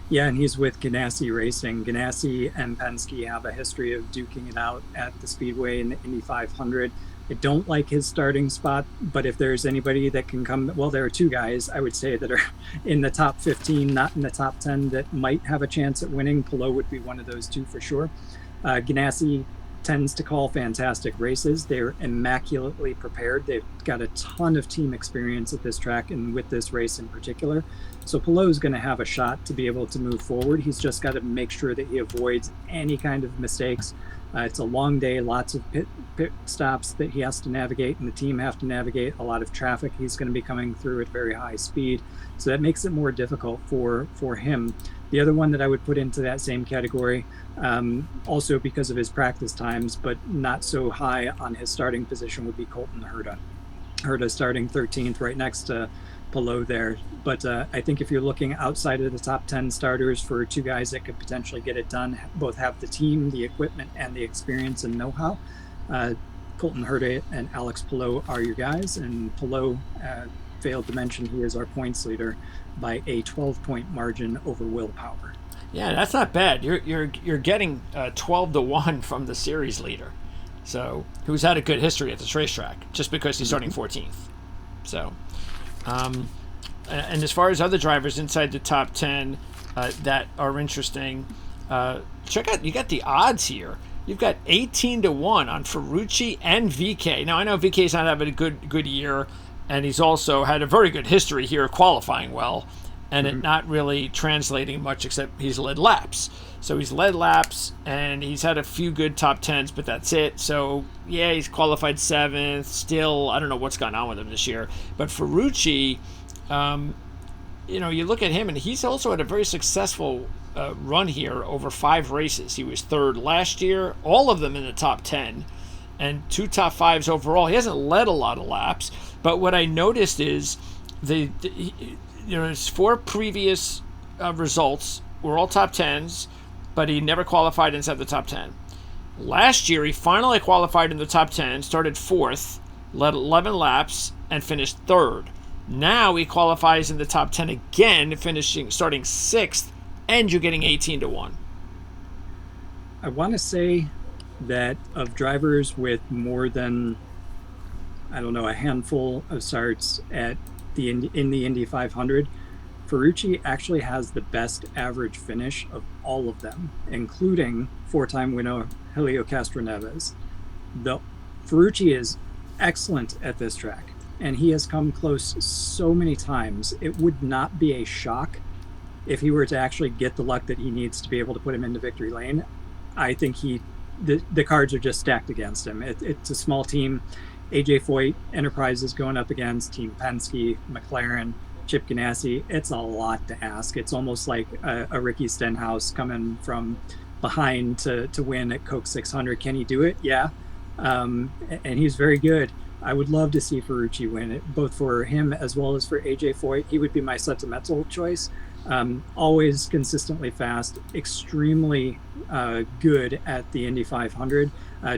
Yeah, and he's with Ganassi Racing. Ganassi and Penske have a history of duking it out at the Speedway in the Indy 500. I don't like his starting spot, but if there's anybody that can come, well, there are 2 guys, I would say, that are in the top 15, not in the top 10, that might have a chance at winning. Palou would be one of those 2 for sure. Ganassi tends to call fantastic races. They're immaculately prepared. They've got a ton of team experience at this track and with this race in particular. So Palou's going to have a shot to be able to move forward. He's just got to make sure that he avoids any kind of mistakes. It's a long day, lots of pit stops that he has to navigate, and the team have to navigate, a lot of traffic. He's going to be coming through at very high speed. So that makes it more difficult for him. The other one that I would put into that same category, also because of his practice times, but not so high on his starting position, would be Colton Herta. Herta starting 13th, right next to Palou there. But I think if you're looking outside of the top 10 starters for 2 guys that could potentially get it done, both have the team, the equipment, and the experience and know-how, Colton Herta and Alex Palou are your guys. And Palou, failed to mention, he is our points leader by a 12-point margin over Will Power. Yeah, that's not bad. You're getting 12-1 from the series leader, so who's had a good history at this racetrack, just because he's starting 14th. So, and as far as other drivers inside the top 10 that are interesting, check out. You got the odds here. You've got 18-1 on Ferrucci and VK. Now I know VK's not having a good year, and he's also had a very good history here, qualifying well, and it not really translating much, except he's led laps. So he's led laps, and he's had a few good top 10s, but that's it. So, yeah, he's qualified 7th. Still, I don't know what's gone on with him this year. But Ferrucci, you look at him, and he's also had a very successful run here over 5 races. He was 3rd last year, all of them in the top 10, and 2 top 5s overall. He hasn't led a lot of laps, but what I noticed is his 4 previous results were all top 10s, but he never qualified inside the top 10. Last year, he finally qualified in the top 10, started 4th, led 11 laps, and finished 3rd. Now he qualifies in the top 10 again, starting 6th, and you're getting 18-1. I want to say that of drivers with more than, a handful of starts in the Indy 500, Ferrucci actually has the best average finish of all of them, including 4-time winner Helio Castroneves. Ferrucci is excellent at this track, and he has come close so many times. It would not be a shock if he were to actually get the luck that he needs to be able to put him into victory lane. I think the cards are just stacked against him. It's a small team. AJ Foyt Enterprises going up against Team Penske, McLaren, Chip Ganassi. It's a lot to ask. It's almost like a Ricky Stenhouse coming from behind to win at Coke 600. Can he do it? Yeah. And he's very good. I would love to see Ferrucci win it, both for him as well as for AJ Foyt. He would be my sentimental choice. Always consistently fast, extremely good at the Indy 500,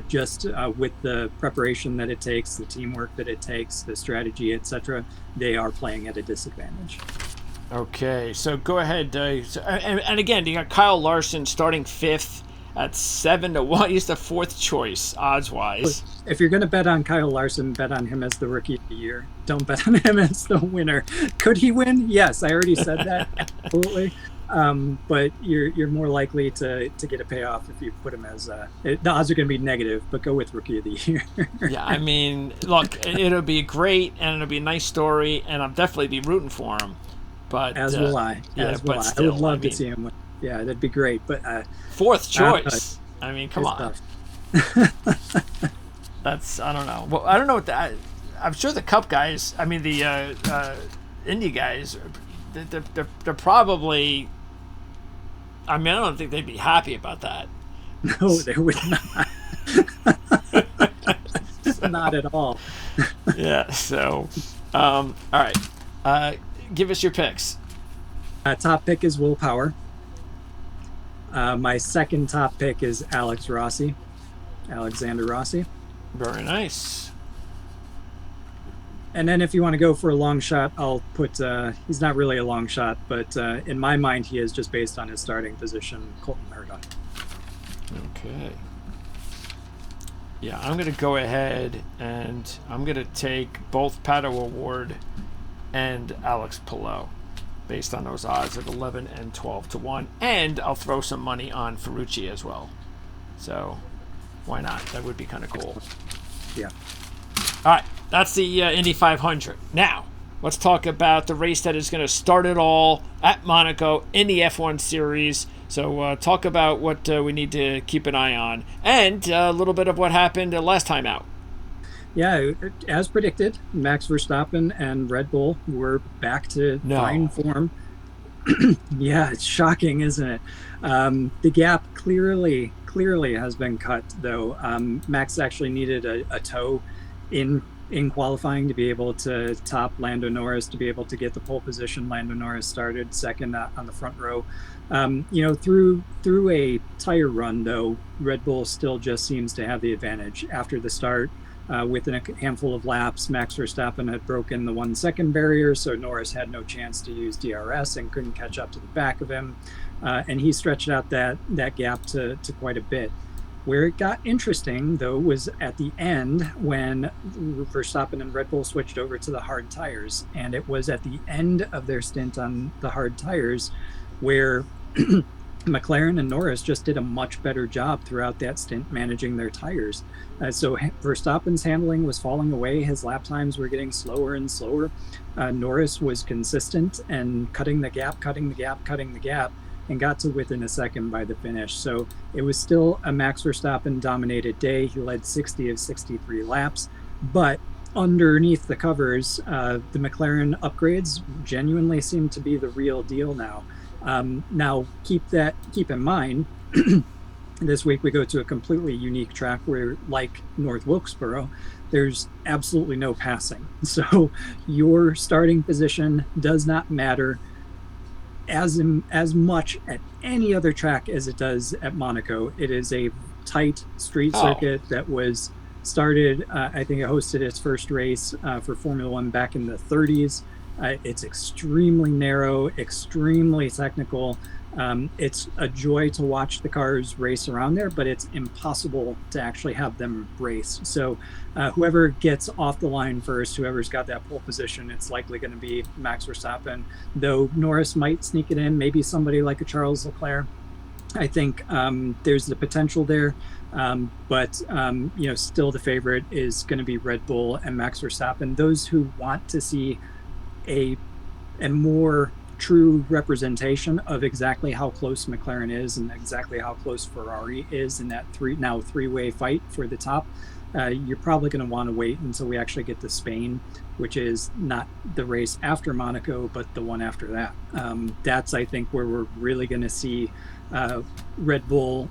just with the preparation that it takes, the teamwork that it takes, the strategy, etc. They are playing at a disadvantage. Okay, so go ahead. And again, you got Kyle Larson starting 5th. at 7-1. He's the fourth choice odds wise. If you're going to bet on Kyle Larson, bet on him as the rookie of the year. Don't bet on him as the winner. Could he win? Yes, I already said that. Absolutely. But you're more likely to get a payoff if you put him as the odds are going to be negative, but go with rookie of the year. Yeah, I mean, look, it'll be great and it'll be a nice story, and I'll definitely be rooting for him. But as will I. Yeah, as but will still, I would love to see him win. Yeah, that'd be great. But fourth choice. I mean, come on. That's I don't know. Well, I don't know what that. I'm sure the Cup guys. I mean, the Indy guys. They're probably. I mean, I don't think they'd be happy about that. No, they would not. Not at all. Yeah. So, all right. Give us your picks. Top pick is Will Power. My second top pick is Alexander Rossi. Very nice. And then if you want to go for a long shot, I'll put, he's not really a long shot, but in my mind, he is just based on his starting position, Colton Herta. Okay. Yeah, I'm going to go ahead and I'm going to take both Pato O'Ward and Alex Palou based on those odds of 11 and 12 to 1. And I'll throw some money on Ferrucci as well. So why not? That would be kind of cool. Yeah. All right. That's the Indy 500. Now, let's talk about the race that is going to start it all at Monaco in the F1 series. So talk about what we need to keep an eye on and a little bit of what happened last time out. Yeah, as predicted, Max Verstappen and Red Bull were back to fine form. Yeah, it's shocking, isn't it? The gap clearly has been cut, though. Max actually needed a tow in qualifying to be able to top Lando Norris, to be able to get the pole position. Lando Norris started second on the front row. Through a tire run, though, Red Bull still just seems to have the advantage. After the start, within a handful of laps, Max Verstappen had broken the 1 second barrier, so Norris had no chance to use DRS and couldn't catch up to the back of him. And he stretched out that gap to quite a bit. Where it got interesting, though, was at the end when Verstappen and Red Bull switched over to the hard tires. And it was at the end of their stint on the hard tires where McLaren and Norris just did a much better job throughout that stint managing their tires. So Verstappen's handling was falling away. His lap times were getting slower and slower. Norris was consistent and cutting the gap, and got to within a second by the finish. So it was still a Max Verstappen dominated day. He led 60 of 63 laps, but underneath the covers, the McLaren upgrades genuinely seem to be the real deal now. Now keep in mind, this week we go to a completely unique track where, like North Wilkesboro, there's absolutely no passing. So your starting position does not matter as much at any other track as it does at Monaco. It is a tight street circuit that was started, I think it hosted its first race for Formula One back in the 30s. It's extremely narrow, extremely technical. It's a joy to watch the cars race around there, but it's impossible to actually have them race. So whoever gets off the line first, whoever's got that pole position, it's likely going to be Max Verstappen, though Norris might sneak it in, maybe somebody like a Charles Leclerc. I think there's the potential there, but still the favorite is going to be Red Bull and Max Verstappen. Those who want to see a more true representation of exactly how close McLaren is and exactly how close Ferrari is in that three-way fight for the top, you're probably going to want to wait until we actually get to Spain, which is not the race after Monaco, but the one after that. That's, I think, where we're really going to see Red Bull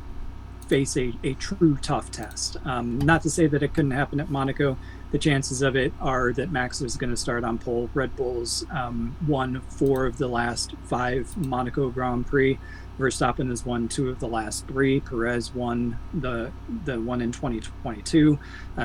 face a true tough test. Not to say that it couldn't happen at Monaco. The chances of it are that Max is going to start on pole. Red Bull's won 4 of the last 5 Monaco Grand Prix. Verstappen has won 2 of the last 3. Perez won the one in 2022.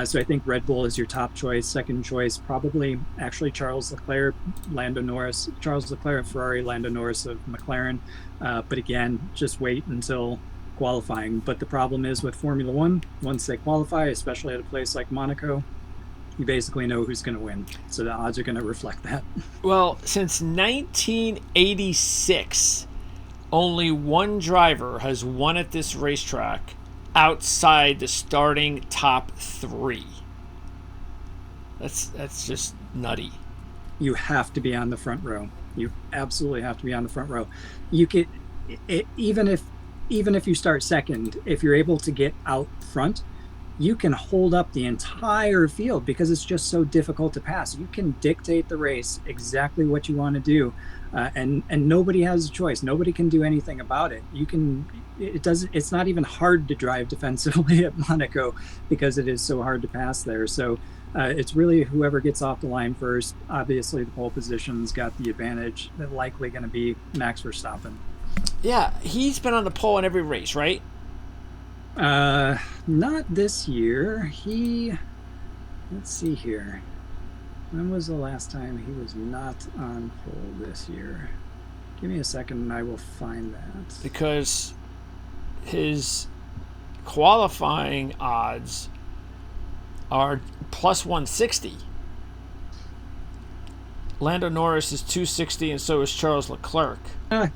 So I think Red Bull is your top choice. Second choice, probably actually Charles Leclerc, Lando Norris. Charles Leclerc of Ferrari, Lando Norris of McLaren. But again, just wait until qualifying. But the problem is with Formula One, once they qualify, especially at a place like Monaco, you basically know who's going to win. So the odds are going to reflect that. Well, since 1986, only one driver has won at this racetrack outside the starting top 3. That's just nutty. You have to be on the front row. You absolutely have to be on the front row. You could, even if you start second, if you're able to get out front, you can hold up the entire field because it's just so difficult to pass. You can dictate the race exactly what you want to do, and nobody has a choice. Nobody can do anything about it. It's not even hard to drive defensively at Monaco because it is so hard to pass there. So it's really whoever gets off the line first. Obviously, the pole position's got the advantage. They're likely going to be Max Verstappen. Yeah, he's been on the pole in every race, right? Not this year. Let's see here. When was the last time he was not on pole this year? Give me a second and I will find that. Because his qualifying odds are plus 160. Lando Norris is 260 and so is Charles Leclerc.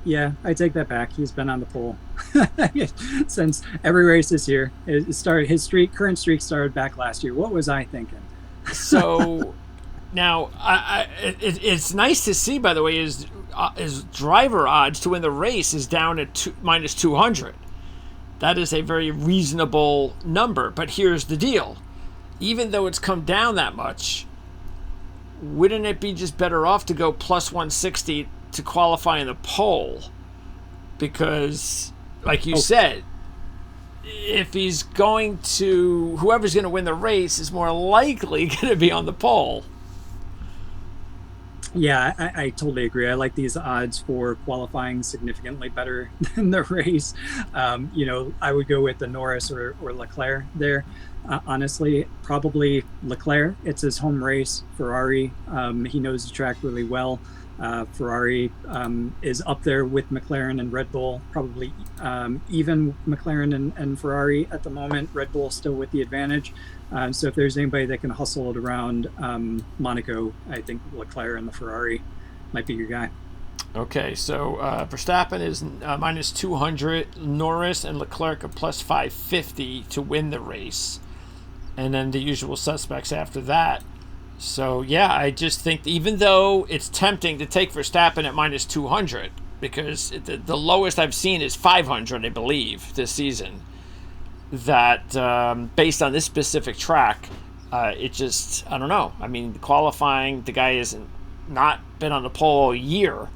Yeah, I take that back. He's been on the pole since every race this year. His current streak started back last year. What was I thinking? So now it's nice to see, by the way, his driver odds to win the race is down at minus 200. That is a very reasonable number. But here's the deal. Even though it's come down that much, wouldn't it be just better off to go plus 160 to qualify in the pole? Because, like you said, if he's going to, whoever's going to win the race is more likely going to be on the pole. Yeah, I totally agree. I like these odds for qualifying significantly better than the race. I would go with the Norris or Leclerc there. Honestly, probably Leclerc. It's his home race. Ferrari, he knows the track really well. Ferrari is up there with McLaren and Red Bull, probably even McLaren and Ferrari at the moment. Red Bull still with the advantage. So if there's anybody that can hustle it around Monaco, I think Leclerc and the Ferrari might be your guy. Okay, so Verstappen is minus 200, Norris and Leclerc are plus 550 to win the race. And then the usual suspects after that. So, yeah, I just think even though it's tempting to take Verstappen at minus 200, because the lowest I've seen is 500, I believe, this season, that based on this specific track, it just, I don't know. I mean, qualifying, the guy hasn't not been on the pole all year.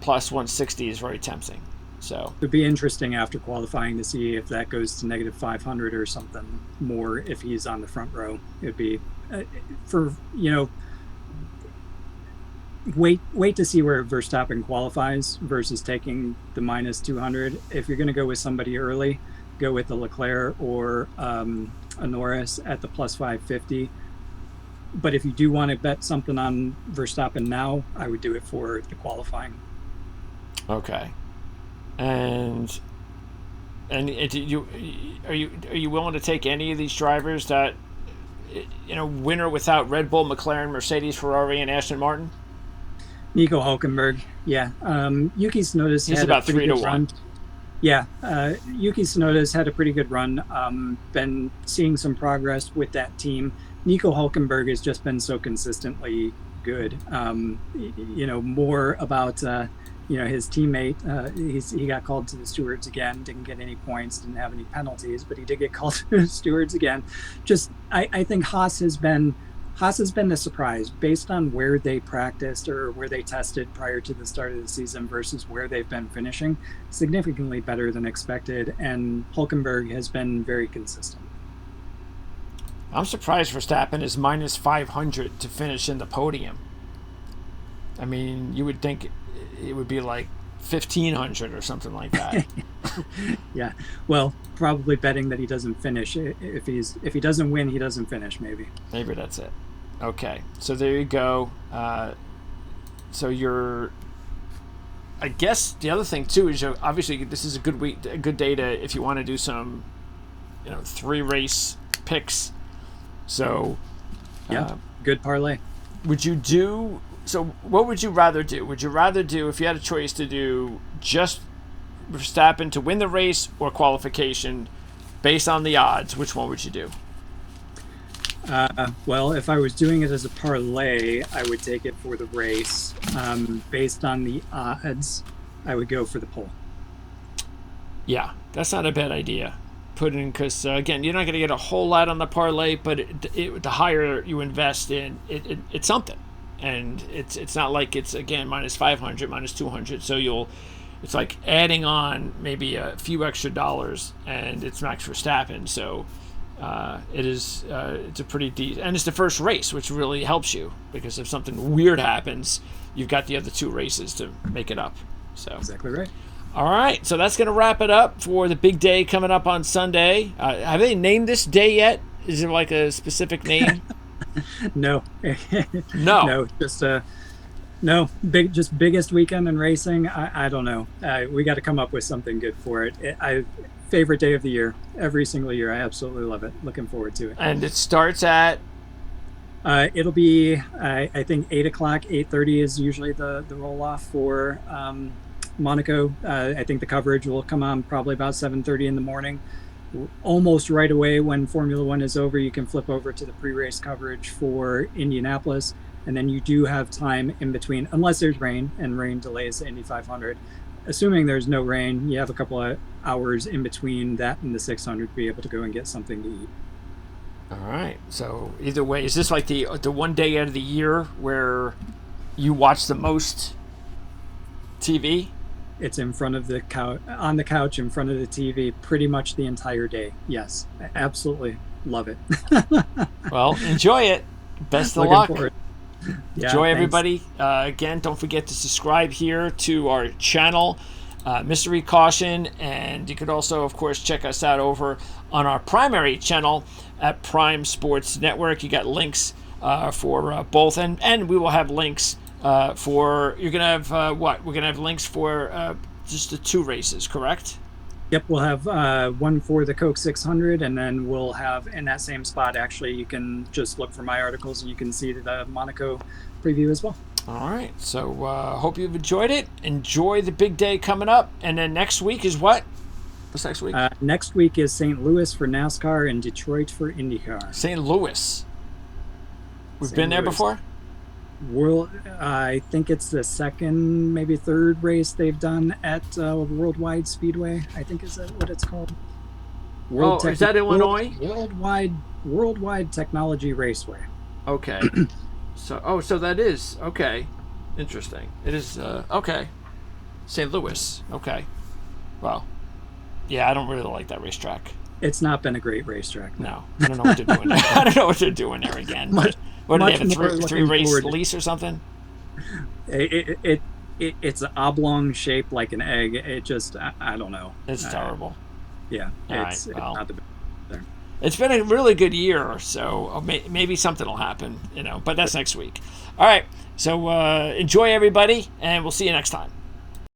Plus 160 is very tempting. So it would be interesting after qualifying to see if that goes to negative 500 or something more if he's on the front row. It would be wait to see where Verstappen qualifies versus taking the minus 200. If you're going to go with somebody early, go with the Leclerc or a Norris at the plus 550. But if you do want to bet something on Verstappen now, I would do it for the qualifying. Okay. And are you willing to take any of these drivers that, winner without Red Bull, McLaren, Mercedes, Ferrari, and Aston Martin? Nico Hülkenberg, yeah. Yuki Tsunoda's He's had about a pretty 3 to good 1. run. Yeah, Yuki Tsunoda's had a pretty good run. Been seeing some progress with that team. Nico Hülkenberg has just been so consistently good. More about his teammate. He got called to the stewards again. Didn't get any points. Didn't have any penalties, but he did get called to the stewards again. Just I think Haas has been the surprise based on where they practiced or where they tested prior to the start of the season versus where they've been finishing. Significantly better than expected, and Hülkenberg has been very consistent. I'm surprised Verstappen is minus 500 to finish in the podium. I mean, you would think it would be like 1,500 or something like that. Yeah, well, probably betting that he doesn't finish. If he doesn't win, he doesn't finish. Maybe that's it. Okay, so there you go. So I guess the other thing too is obviously this is a good day to if you want to do some, 3-race picks. So, good parlay. Would you do? So, what would you rather do? Would you rather do, if you had a choice to do just Verstappen to win the race or qualification, based on the odds? Which one would you do? Well, if I was doing it as a parlay, I would take it for the race. Based on the odds, I would go for the pole. Yeah, that's not a bad idea. Put in, because again, you're not going to get a whole lot on the parlay, but the higher you invest in it's something, and it's not like it's again minus 500, minus 200. So it's like adding on maybe a few extra dollars, and it's Max Verstappen. So. It's a pretty deep, and it's the first race, which really helps you because if something weird happens, you've got the other 2 races to make it up. So exactly right. All right, so that's going to wrap it up for the big day coming up on Sunday. Have they named this day yet? Is there like a specific name? No. No. Just biggest weekend in racing. I don't know. We got to come up with something good for it. Favorite day of the year, every single year. I absolutely love it. Looking forward to it. And it starts at? It'll be, I think 8 o'clock, 8:30 is usually the roll off for Monaco. I think the coverage will come on probably about 7:30 in the morning. Almost right away when Formula One is over, you can flip over to the pre-race coverage for Indianapolis. And then you do have time in between, unless there's rain, and rain delays the Indy 500. Assuming there's no rain, you have a couple of hours in between that and the 600 to be able to go and get something to eat. All right. So either way, is this like the one day out of the year where you watch the most TV? It's in front of the couch, on the couch in front of the TV, pretty much the entire day. Yes, I absolutely love it. Well, enjoy it. Best of luck. Yeah, enjoy, everybody. Again, don't forget to subscribe here to our channel, Mystery Caution, and you could also, of course, check us out over on our primary channel at Prime Sports Network. You got links for both, and we will have links for, you're gonna have what? We're gonna have links for just the 2 races, correct? Yep, we'll have one for the Coke 600, and then we'll have in that same spot, actually, you can just look for my articles and you can see the Monaco preview as well. All right, so hope you've enjoyed it. Enjoy the big day coming up. And then next week is what? What's next week? Next week is St. Louis for NASCAR and Detroit for IndyCar. St. Louis. We've been there before? I think it's the second, maybe 3rd race they've done at Worldwide Speedway. I think is that what it's called? Is that Illinois? Worldwide Technology Raceway. Okay. So that is okay. Interesting. It is okay. St. Louis. Okay. Well, yeah, I don't really like that racetrack. It's not been a great racetrack. No, I don't know what they're doing there. I don't know what they're doing there again. What do they have, a 3 race lease or something? It's an oblong shape like an egg. It just, I don't know. It's terrible. Yeah, it's not the best there. It's been a really good year, so maybe something will happen, but that's next week. All right, so enjoy everybody, and we'll see you next time.